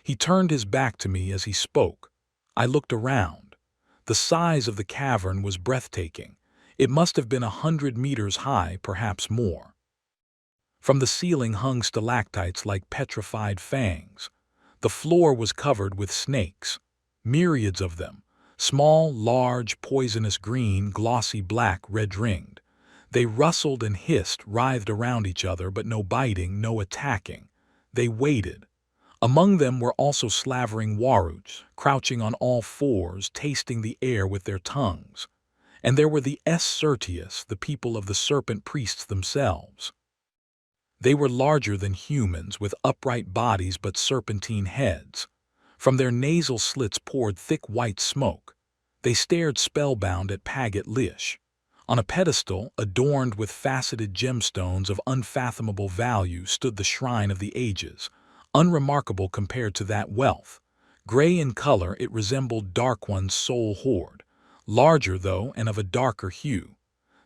He turned his back to me as he spoke. I looked around. The size of the cavern was breathtaking. It must have been 100 meters high, perhaps more. From the ceiling hung stalactites like petrified fangs. The floor was covered with snakes, myriads of them, small, large, poisonous green, glossy black, red-ringed. They rustled and hissed, writhed around each other, but no biting, no attacking. They waited. Among them were also slavering waruts, crouching on all fours, tasting the air with their tongues. And there were the Sertius, the people of the serpent priests themselves. They were larger than humans, with upright bodies but serpentine heads. From their nasal slits poured thick white smoke. They stared spellbound at Paget Leish. On a pedestal, adorned with faceted gemstones of unfathomable value, stood the shrine of the ages, unremarkable compared to that wealth. Gray in color, it resembled Dark One's soul hoard. Larger, though, and of a darker hue.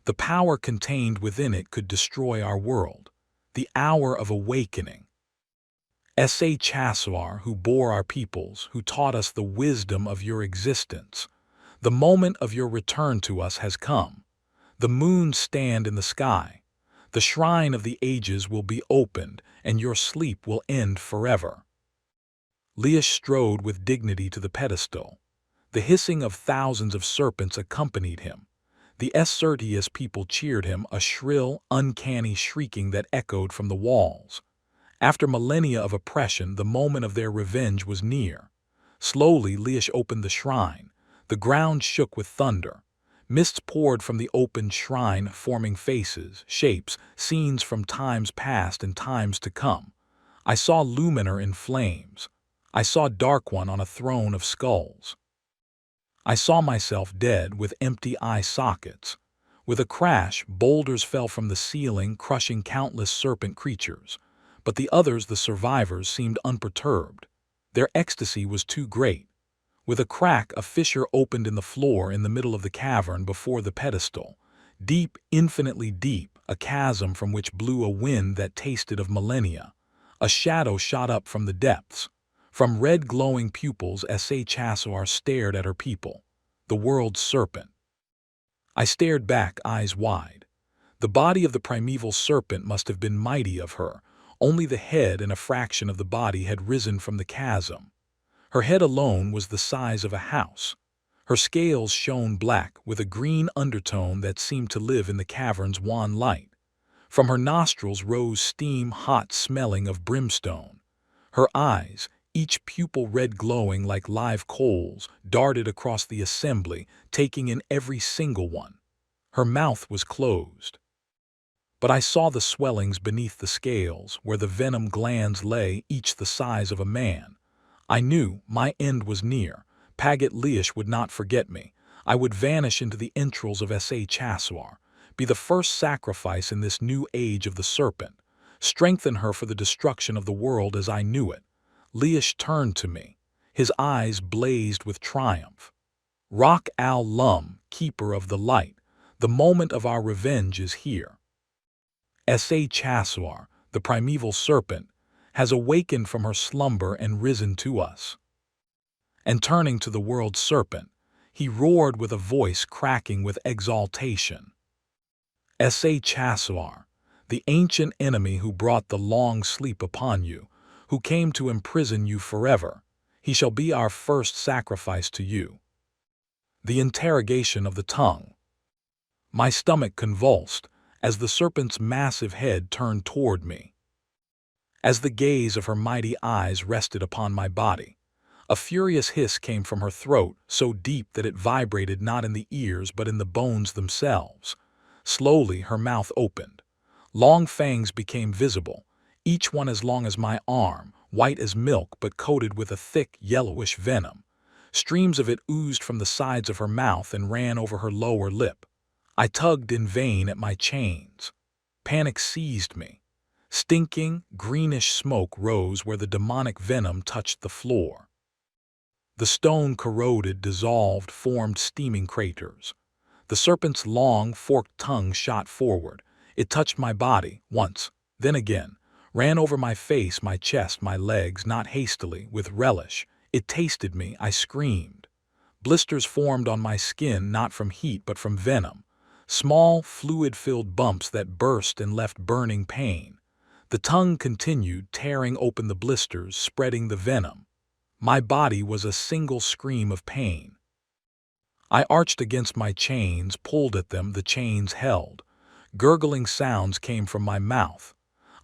The power contained within it could destroy our world. The hour of awakening. Chassoir, who bore our peoples, who taught us the wisdom of your existence. The moment of your return to us has come. The moons stand in the sky. The shrine of the ages will be opened, and your sleep will end forever. Leish strode with dignity to the pedestal. The hissing of thousands of serpents accompanied him. The Sertius people cheered him, a shrill, uncanny shrieking that echoed from the walls. After millennia of oppression, the moment of their revenge was near. Slowly, Leish opened the shrine. The ground shook with thunder. Mists poured from the opened shrine, forming faces, shapes, scenes from times past and times to come. I saw Luminar in flames. I saw Dark One on a throne of skulls. I saw myself dead with empty eye sockets. With a crash, boulders fell from the ceiling, crushing countless serpent creatures. But the others, the survivors, seemed unperturbed. Their ecstasy was too great. With a crack, a fissure opened in the floor in the middle of the cavern before the pedestal. Deep, infinitely deep, a chasm from which blew a wind that tasted of millennia. A shadow shot up from the depths. From red glowing pupils, Chassoir stared at her people, the world's serpent. I stared back, eyes wide. The body of the primeval serpent must have been mighty of her. Only the head and a fraction of the body had risen from the chasm. Her head alone was the size of a house. Her scales shone black with a green undertone that seemed to live in the cavern's wan light. From her nostrils rose steam hot smelling of brimstone. Her eyes, each pupil red glowing like live coals, darted across the assembly, taking in every single one. Her mouth was closed. But I saw the swellings beneath the scales, where the venom glands lay, each the size of a man. I knew my end was near. Paget Liash would not forget me. I would vanish into the entrails of Sa, be the first sacrifice in this new age of the Serpent, strengthen her for the destruction of the world as I knew it. Liash turned to me. His eyes blazed with triumph. Rock al-Lum, keeper of the light, the moment of our revenge is here. Sa, the primeval serpent, has awakened from her slumber and risen to us. And turning to the world's serpent, he roared with a voice cracking with exaltation. Sa, the ancient enemy who brought the long sleep upon you, who came to imprison you forever, he shall be our first sacrifice to you. The interrogation of the tongue. My stomach convulsed as the serpent's massive head turned toward me. As the gaze of her mighty eyes rested upon my body, a furious hiss came from her throat, so deep that it vibrated not in the ears but in the bones themselves. Slowly her mouth opened. Long fangs became visible, each one as long as my arm, white as milk but coated with a thick, yellowish venom. Streams of it oozed from the sides of her mouth and ran over her lower lip. I tugged in vain at my chains. Panic seized me. Stinking, greenish smoke rose where the demonic venom touched the floor. The stone corroded, dissolved, formed steaming craters. The serpent's long, forked tongue shot forward. It touched my body, once, then again, ran over my face, my chest, my legs, not hastily, with relish. It tasted me, I screamed. Blisters formed on my skin, not from heat but from venom. Small, fluid-filled bumps that burst and left burning pain. The tongue continued, tearing open the blisters, spreading the venom. My body was a single scream of pain. I arched against my chains, pulled at them, the chains held. Gurgling sounds came from my mouth.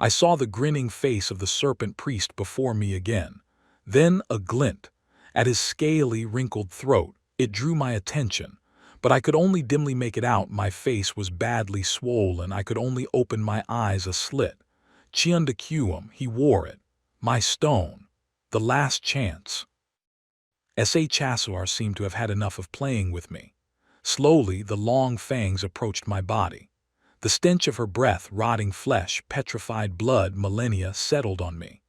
I saw the grinning face of the serpent priest before me again. Then a glint. At his scaly, wrinkled throat, it drew my attention. But I could only dimly make it out. My face was badly swollen. I could only open my eyes a slit. Chiundacuum, he wore it. My stone. The last chance. Sa seemed to have had enough of playing with me. Slowly, the long fangs approached my body. The stench of her breath, rotting flesh, petrified blood, millennia settled on me.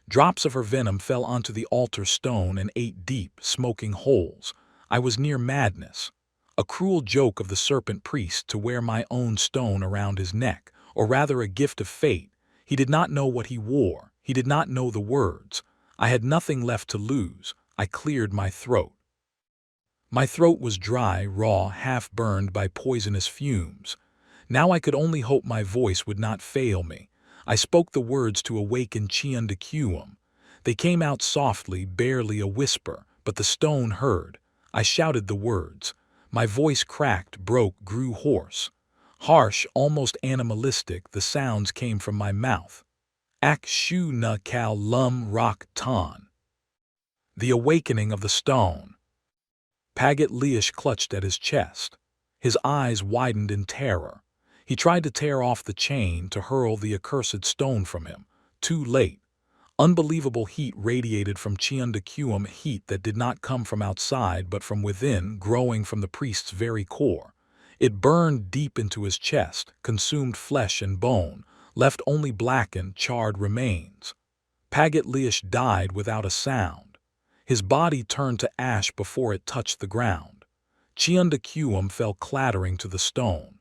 Drops of her venom fell onto the altar stone and ate deep, smoking holes. I was near madness. A cruel joke of the serpent priest to wear my own stone around his neck, or rather a gift of fate. He did not know what he wore. He did not know the words. I had nothing left to lose. I cleared my throat. My throat was dry, raw, half-burned by poisonous fumes. Now I could only hope my voice would not fail me. I spoke the words to awaken Chiundacuum. They came out softly, barely a whisper, but the stone heard. I shouted the words. My voice cracked, broke, grew hoarse. Harsh, almost animalistic, the sounds came from my mouth. Ak shu na kal lum rak tan. The awakening of the stone. Paget Liash clutched at his chest. His eyes widened in terror. He tried to tear off the chain, to hurl the accursed stone from him. Too late. Unbelievable heat radiated from Chiundacuum, heat that did not come from outside but from within, growing from the priest's very core. It burned deep into his chest, consumed flesh and bone, left only blackened, charred remains. Paget Liash died without a sound. His body turned to ash before it touched the ground. Chiundacuum fell clattering to the stone.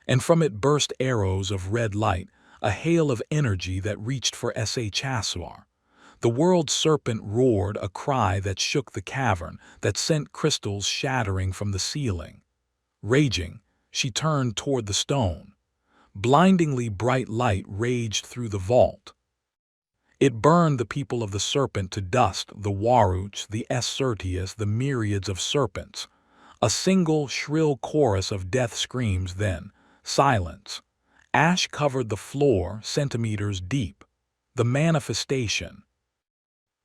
And from it burst arrows of red light, a hail of energy that reached for Sa. The world serpent roared, a cry that shook the cavern, that sent crystals shattering from the ceiling. Raging, she turned toward the stone. Blindingly bright light raged through the vault. It burned the people of the Serpent to dust, the Waruch, the Essertius, the myriads of serpents. A single shrill chorus of death screams, then silence. Ash covered the floor centimeters deep. The manifestation.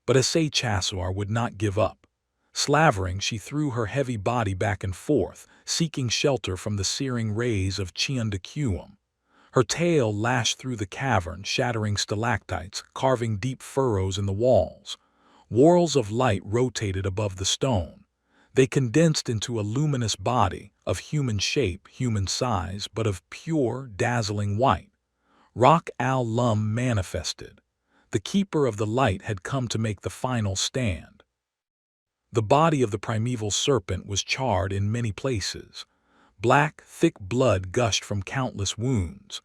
But Chasor would not give up. Slavering, she threw her heavy body back and forth, seeking shelter from the searing rays of Chiundacuum. Her tail lashed through the cavern, shattering stalactites, carving deep furrows in the walls. Whorls of light rotated above the stone. They condensed into a luminous body, of human shape, human size, but of pure, dazzling white. Rock al-Lum manifested. The keeper of the light had come to make the final stand. The body of the primeval serpent was charred in many places. Black, thick blood gushed from countless wounds.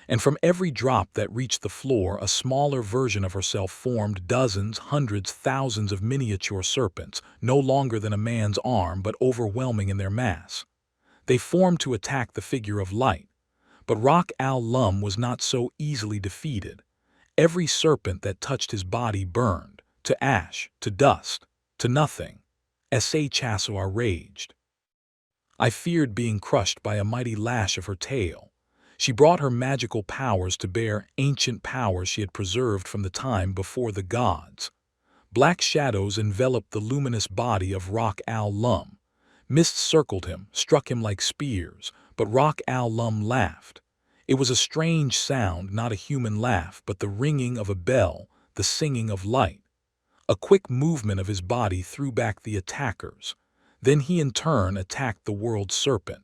And from every drop that reached the floor, a smaller version of herself formed, dozens, hundreds, thousands of miniature serpents, no longer than a man's arm but overwhelming in their mass. They formed to attack the figure of light. But Rock al-Lum was not so easily defeated. Every serpent that touched his body burned, to ash, to dust, to nothing. Chasor raged. I feared being crushed by a mighty lash of her tail. She brought her magical powers to bear, ancient powers she had preserved from the time before the gods. Black shadows enveloped the luminous body of Rock al-Lum. Mists circled him, struck him like spears, but Rock al-Lum laughed. It was a strange sound, not a human laugh, but the ringing of a bell, the singing of light. A quick movement of his body threw back the attackers. Then he in turn attacked the world serpent.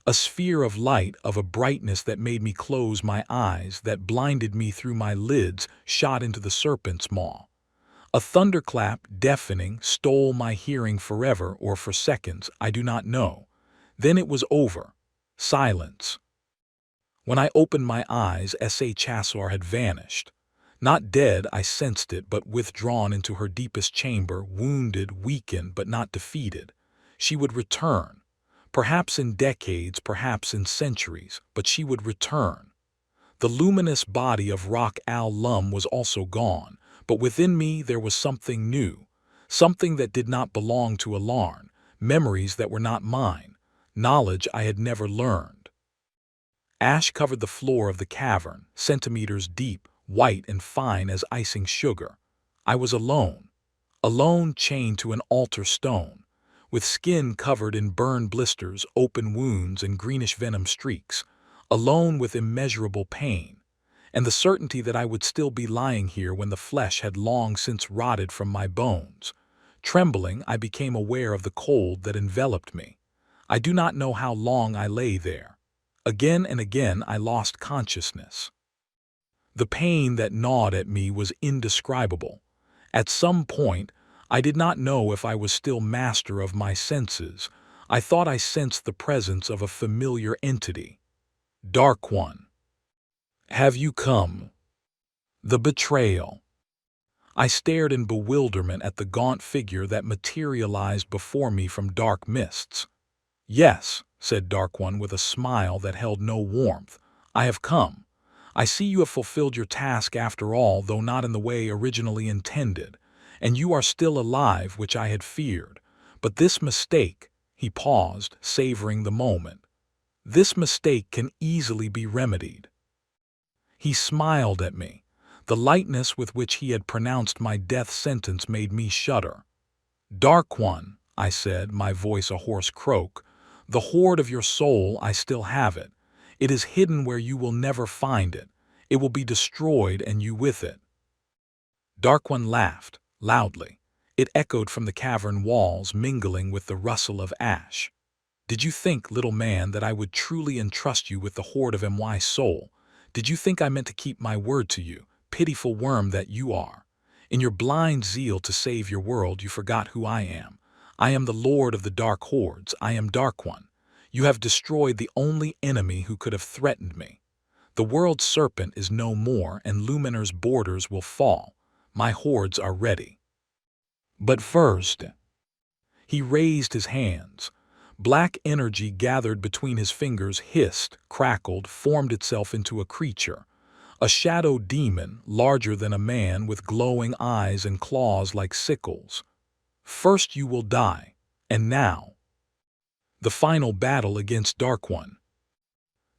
A sphere of light, of a brightness that made me close my eyes, that blinded me through my lids, shot into the serpent's maw. A thunderclap, deafening, stole my hearing forever, or for seconds, I do not know. Then it was over. Silence. When I opened my eyes, Chasor had vanished. Not dead, I sensed it, but withdrawn into her deepest chamber, wounded, weakened, but not defeated. She would return. Perhaps in decades, perhaps in centuries, but she would return. The luminous body of Rock al-Lum was also gone, but within me there was something new, something that did not belong to Alarn, memories that were not mine, knowledge I had never learned. Ash covered the floor of the cavern, centimeters deep, white and fine as icing sugar. I was alone. Alone, chained to an altar stone, with skin covered in burn blisters, open wounds, and greenish venom streaks. Alone with immeasurable pain, and the certainty that I would still be lying here when the flesh had long since rotted from my bones. Trembling, I became aware of the cold that enveloped me. I do not know how long I lay there. Again and again I lost consciousness. The pain that gnawed at me was indescribable. At some point, I did not know if I was still master of my senses. I thought I sensed the presence of a familiar entity. Dark One. Have you come? The betrayal. I stared in bewilderment at the gaunt figure that materialized before me from dark mists. Yes, said Dark One with a smile that held no warmth. I have come. I see you have fulfilled your task after all, though not in the way originally intended, and you are still alive, which I had feared. But this mistake, he paused, savoring the moment. This mistake can easily be remedied. He smiled at me. The lightness with which he had pronounced my death sentence made me shudder. Dark One, I said, my voice a hoarse croak, the hoard of your soul, I still have it. It is hidden where you will never find it. It will be destroyed and you with it. Dark One laughed, loudly. It echoed from the cavern walls, mingling with the rustle of ash. Did you think, little man, that I would truly entrust you with the hoard of my soul? Did you think I meant to keep my word to you, pitiful worm that you are? In your blind zeal to save your world, you forgot who I am. I am the Lord of the Dark Hordes. I am Dark One. You have destroyed the only enemy who could have threatened me. The world serpent is no more, and Luminar's borders will fall. My hordes are ready. But first, he raised his hands. Black energy gathered between his fingers, hissed, crackled, formed itself into a creature. A shadow demon, larger than a man, with glowing eyes and claws like sickles. First you will die, and now. The final battle against Dark One.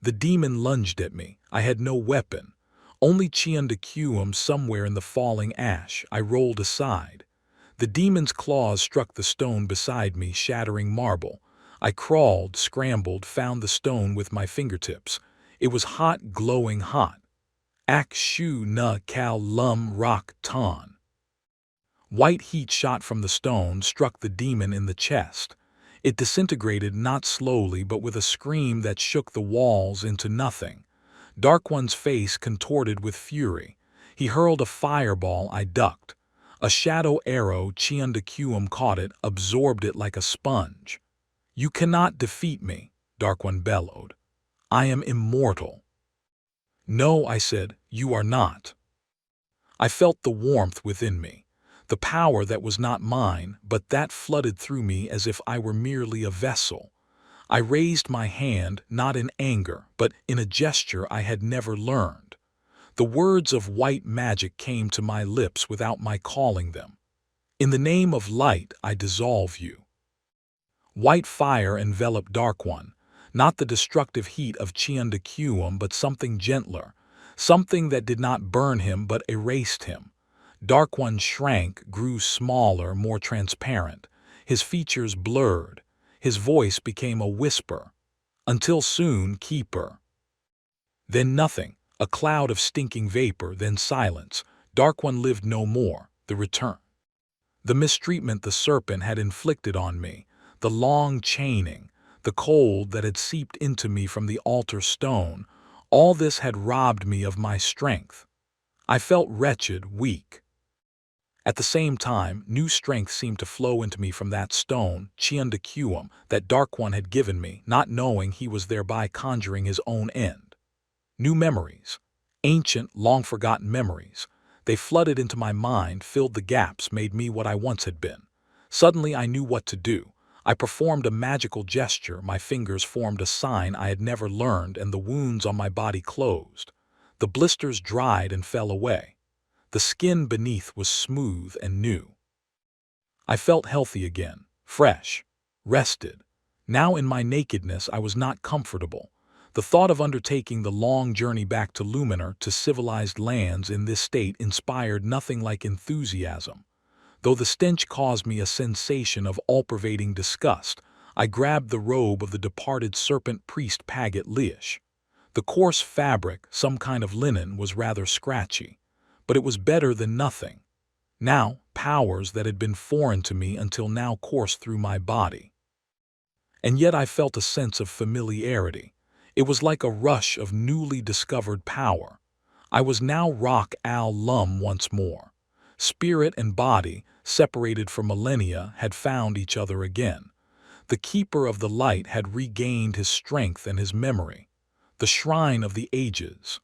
The demon lunged at me. I had no weapon, only Chiundacuum somewhere in the falling ash. I rolled aside. The demon's claws struck the stone beside me, shattering marble. I crawled, scrambled, found the stone with my fingertips. It was hot, glowing hot. Ak shu na kal lum rak ton. White heat shot from the stone, struck the demon in the chest. It disintegrated not slowly but with a scream that shook the walls into nothing. Dark One's face contorted with fury. He hurled a fireball. I ducked. A shadow arrow, Chiundacuum caught it, absorbed it like a sponge. You cannot defeat me, Dark One bellowed. I am immortal. No, I said, you are not. I felt the warmth within me, the power that was not mine, but that flooded through me as if I were merely a vessel. I raised my hand, not in anger, but in a gesture I had never learned. The words of white magic came to my lips without my calling them. In the name of light, I dissolve you. White fire enveloped Dark One, not the destructive heat of Chiundacuum, but something gentler, something that did not burn him but erased him. Dark One shrank, grew smaller, more transparent. His features blurred. His voice became a whisper. Until soon, Keeper. Then nothing, a cloud of stinking vapor, then silence. Dark One lived no more, the return. The mistreatment the Serpent had inflicted on me, the long chaining, the cold that had seeped into me from the altar stone, all this had robbed me of my strength. I felt wretched, weak. At the same time, new strength seemed to flow into me from that stone, Chiundacuum, that Dark One had given me, not knowing he was thereby conjuring his own end. New memories, ancient, long-forgotten memories. They flooded into my mind, filled the gaps, made me what I once had been. Suddenly I knew what to do. I performed a magical gesture, my fingers formed a sign I had never learned, and the wounds on my body closed. The blisters dried and fell away. The skin beneath was smooth and new. I felt healthy again, fresh, rested. Now in my nakedness I was not comfortable. The thought of undertaking the long journey back to Luminar, to civilized lands in this state, inspired nothing like enthusiasm. Though the stench caused me a sensation of all-pervading disgust, I grabbed the robe of the departed serpent priest Paget Leish. The coarse fabric, some kind of linen, was rather scratchy, but it was better than nothing. Now, powers that had been foreign to me until now coursed through my body. And yet I felt a sense of familiarity. It was like a rush of newly discovered power. I was now Rock Al Lum once more. Spirit and body, separated for millennia, had found each other again. The Keeper of the Light had regained his strength and his memory. The Shrine of the Ages.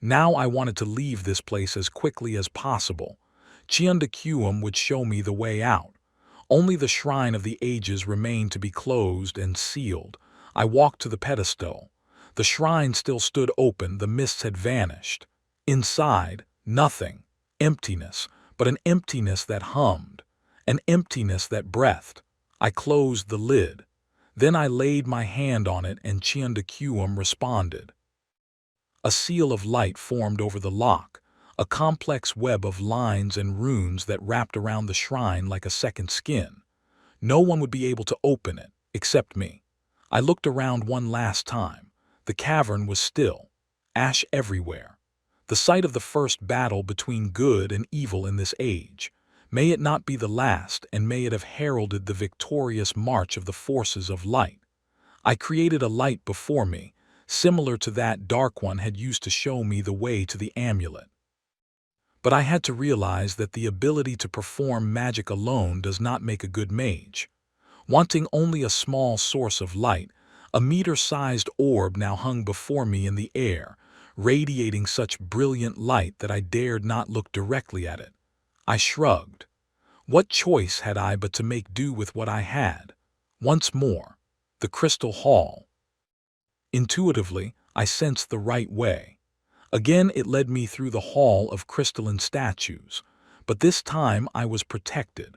Now I wanted to leave this place as quickly as possible. Chiundacuum would show me the way out. Only the Shrine of the Ages remained to be closed and sealed. I walked to the pedestal. The shrine still stood open, the mists had vanished. Inside, nothing. Emptiness, but an emptiness that hummed, an emptiness that breathed. I closed the lid. Then I laid my hand on it and Chiundacuum responded. A seal of light formed over the lock, a complex web of lines and runes that wrapped around the shrine like a second skin. No one would be able to open it, except me. I looked around one last time. The cavern was still, ash everywhere. The site of the first battle between good and evil in this age. May it not be the last, and may it have heralded the victorious march of the forces of light. I created a light before me, similar to that Dark One had used to show me the way to the amulet. But I had to realize that the ability to perform magic alone does not make a good mage. Wanting only a small source of light, a meter-sized orb now hung before me in the air, radiating such brilliant light that I dared not look directly at it. I shrugged. What choice had I but to make do with what I had? Once more, the crystal hall. Intuitively, I sensed the right way. Again it led me through the hall of crystalline statues, but this time I was protected.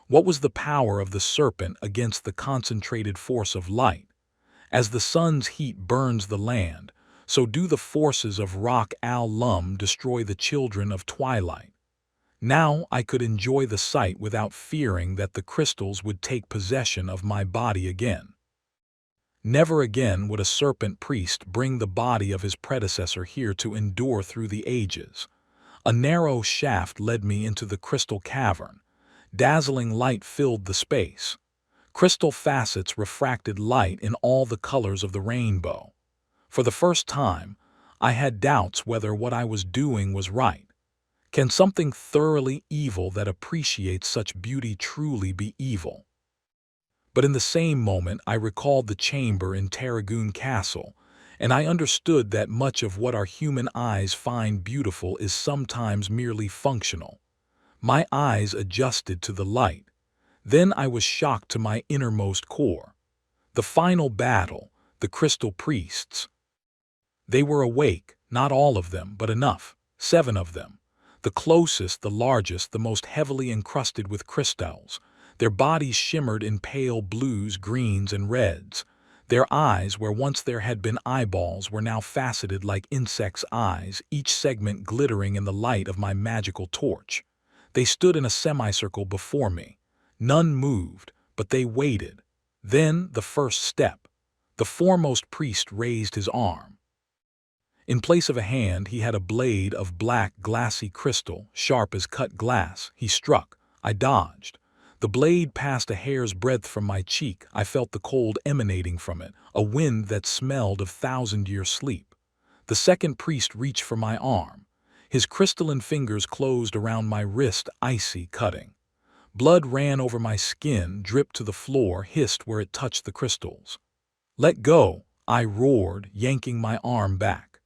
What was the power of the serpent against the concentrated force of light? As the sun's heat burns the land, so do the forces of Rock al-Lum destroy the children of Twilight. Now I could enjoy the sight without fearing that the crystals would take possession of my body again. Never again would a serpent priest bring the body of his predecessor here to endure through the ages. A narrow shaft led me into the crystal cavern. Dazzling light filled the space. Crystal facets refracted light in all the colors of the rainbow. For the first time, I had doubts whether what I was doing was right. Can something thoroughly evil that appreciates such beauty truly be evil? But in the same moment I recalled the chamber in Tarragoon Castle, and I understood that much of what our human eyes find beautiful is sometimes merely functional. My eyes adjusted to the light. Then I was shocked to my innermost core. The final battle, the crystal priests. They were awake, not all of them, but enough, 7 of them. The closest, the largest, the most heavily encrusted with crystals. Their bodies shimmered in pale blues, greens, and reds. Their eyes, where once there had been eyeballs, were now faceted like insects' eyes, each segment glittering in the light of my magical torch. They stood in a semicircle before me. None moved, but they waited. Then the first step. The foremost priest raised his arm. In place of a hand, he had a blade of black, glassy crystal, sharp as cut glass. He struck. I dodged. The blade passed a hair's breadth from my cheek. I felt the cold emanating from it, a wind that smelled of thousand-year sleep. The second priest reached for my arm. His crystalline fingers closed around my wrist, icy, cutting. Blood ran over my skin, dripped to the floor, hissed where it touched the crystals. "Let go," I roared, yanking my arm back.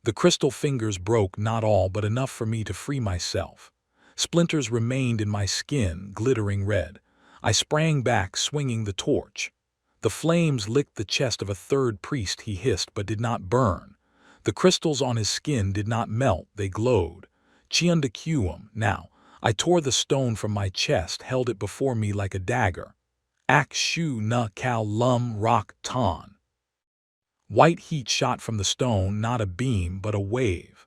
The crystal fingers broke, not all, but enough for me to free myself. Splinters remained in my skin, glittering red. I sprang back, swinging the torch. The flames licked the chest of a third priest. He hissed, but did not burn. The crystals on his skin did not melt, they glowed. Chiundacuum, now. I tore the stone from my chest, held it before me like a dagger. Ak shu na kal lum rock ton. White heat shot from the stone, not a beam, but a wave.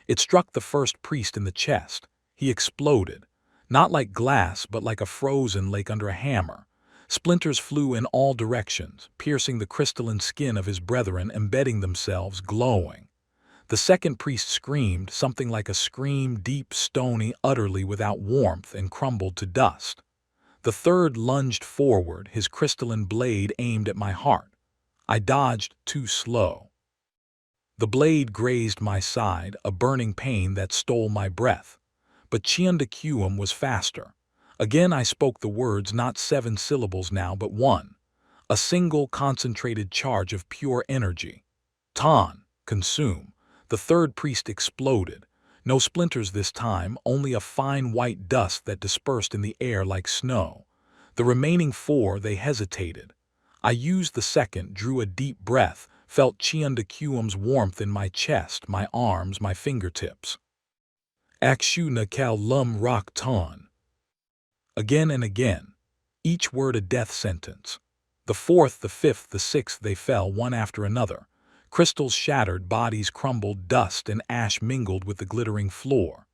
It struck the first priest in the chest. He exploded, not like glass, but like a frozen lake under a hammer. Splinters flew in all directions, piercing the crystalline skin of his brethren, embedding themselves, glowing. The second priest screamed, something like a scream, deep, stony, utterly without warmth, and crumbled to dust. The third lunged forward, his crystalline blade aimed at my heart. I dodged, too slow. The blade grazed my side, a burning pain that stole my breath. But Chiundacuum was faster. Again I spoke the words, not 7 syllables now, but 1. A single concentrated charge of pure energy. Ton, consume. The third priest exploded. No splinters this time, only a fine white dust that dispersed in the air like snow. The remaining 4, they hesitated. I used the second, drew a deep breath, felt Chiundacuum's warmth in my chest, my arms, my fingertips. Akshu na kal lum rock ton. Again and again, each word a death sentence. The 4th, the 5th, the 6th, they fell one after another. Crystals shattered, bodies crumbled, dust and ash mingled with the glittering floor.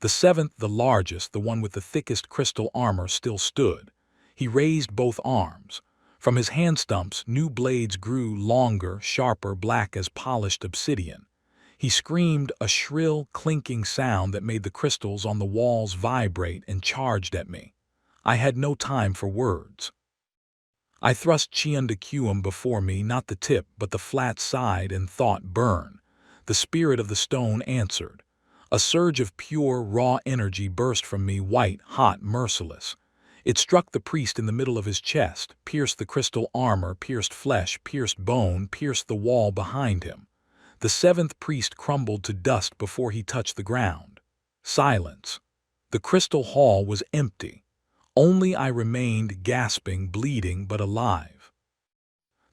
The 7th, the largest, the one with the thickest crystal armor, still stood. He raised both arms. From his hand stumps, new blades grew, longer, sharper, black as polished obsidian. He screamed, a shrill, clinking sound that made the crystals on the walls vibrate, and charged at me. I had no time for words. I thrust Chiundacuum before me, not the tip, but the flat side, and thought, burn. The spirit of the stone answered. A surge of pure, raw energy burst from me, white, hot, merciless. It struck the priest in the middle of his chest, pierced the crystal armor, pierced flesh, pierced bone, pierced the wall behind him. The 7th priest crumbled to dust before he touched the ground. Silence. The crystal hall was empty. Only I remained, gasping, bleeding, but alive.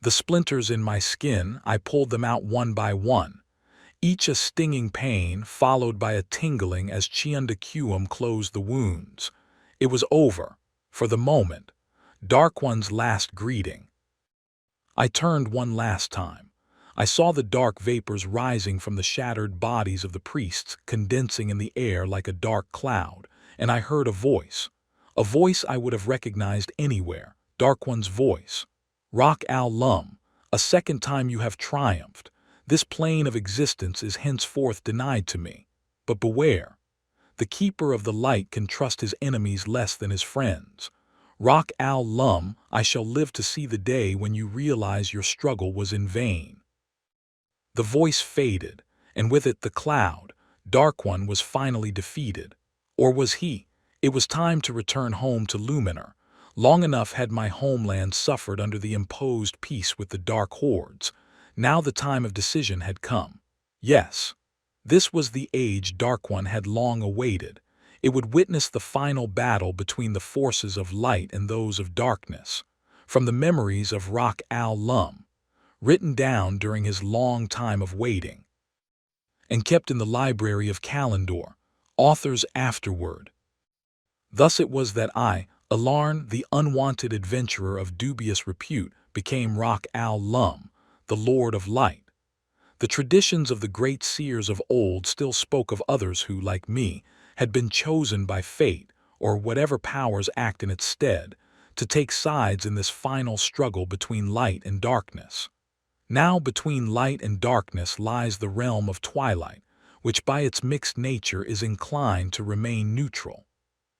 The splinters in my skin, I pulled them out one by one. each a stinging pain followed by a tingling as Chiundacuum closed the wounds. It was over, for the moment, Dark One's last greeting. I turned one last time. I saw the dark vapors rising from the shattered bodies of the priests, condensing in the air like a dark cloud, and I heard a voice I would have recognized anywhere, Dark One's voice. Rock Al Lum, a second time you have triumphed. This plane of existence is henceforth denied to me. But beware, the keeper of the light can trust his enemies less than his friends. Rock Al Lum, I shall live to see the day when you realize your struggle was in vain. The voice faded, and with it the cloud. Dark One was finally defeated. Or was he? It was time to return home to Luminar. Long enough had my homeland suffered under the imposed peace with the dark hordes. Now the time of decision had come. Yes, this was the age Dark One had long awaited. It would witness the final battle between the forces of light and those of darkness. From the memories of Rock Al Lum, written down during his long time of waiting, and kept in the library of Kalendor, authors afterward. Thus it was that I, Alarn, the unwanted adventurer of dubious repute, became Rock Al Lum, the Lord of Light. The traditions of the great seers of old still spoke of others who, like me, had been chosen by fate, or whatever powers act in its stead, to take sides in this final struggle between light and darkness. Now between light and darkness lies the realm of Twilight, which by its mixed nature is inclined to remain neutral,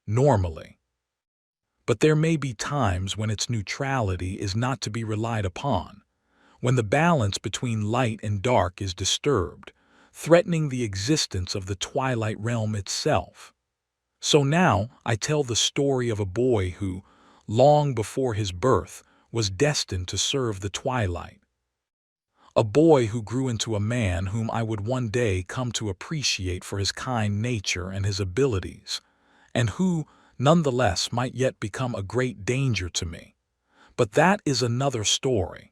normally. But there may be times when its neutrality is not to be relied upon, when the balance between light and dark is disturbed, threatening the existence of the Twilight realm itself. So now I tell the story of a boy who, long before his birth, was destined to serve the Twilight. A boy who grew into a man whom I would one day come to appreciate for his kind nature and his abilities, and who, nonetheless, might yet become a great danger to me. But that is another story,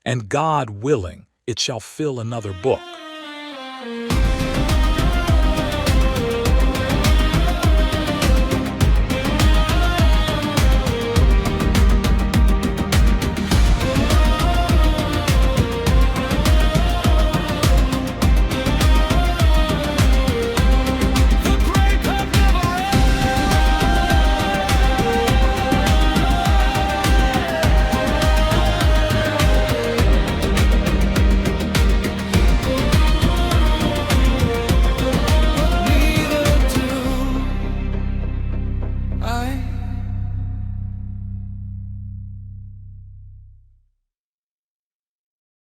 and God willing, it shall fill another book.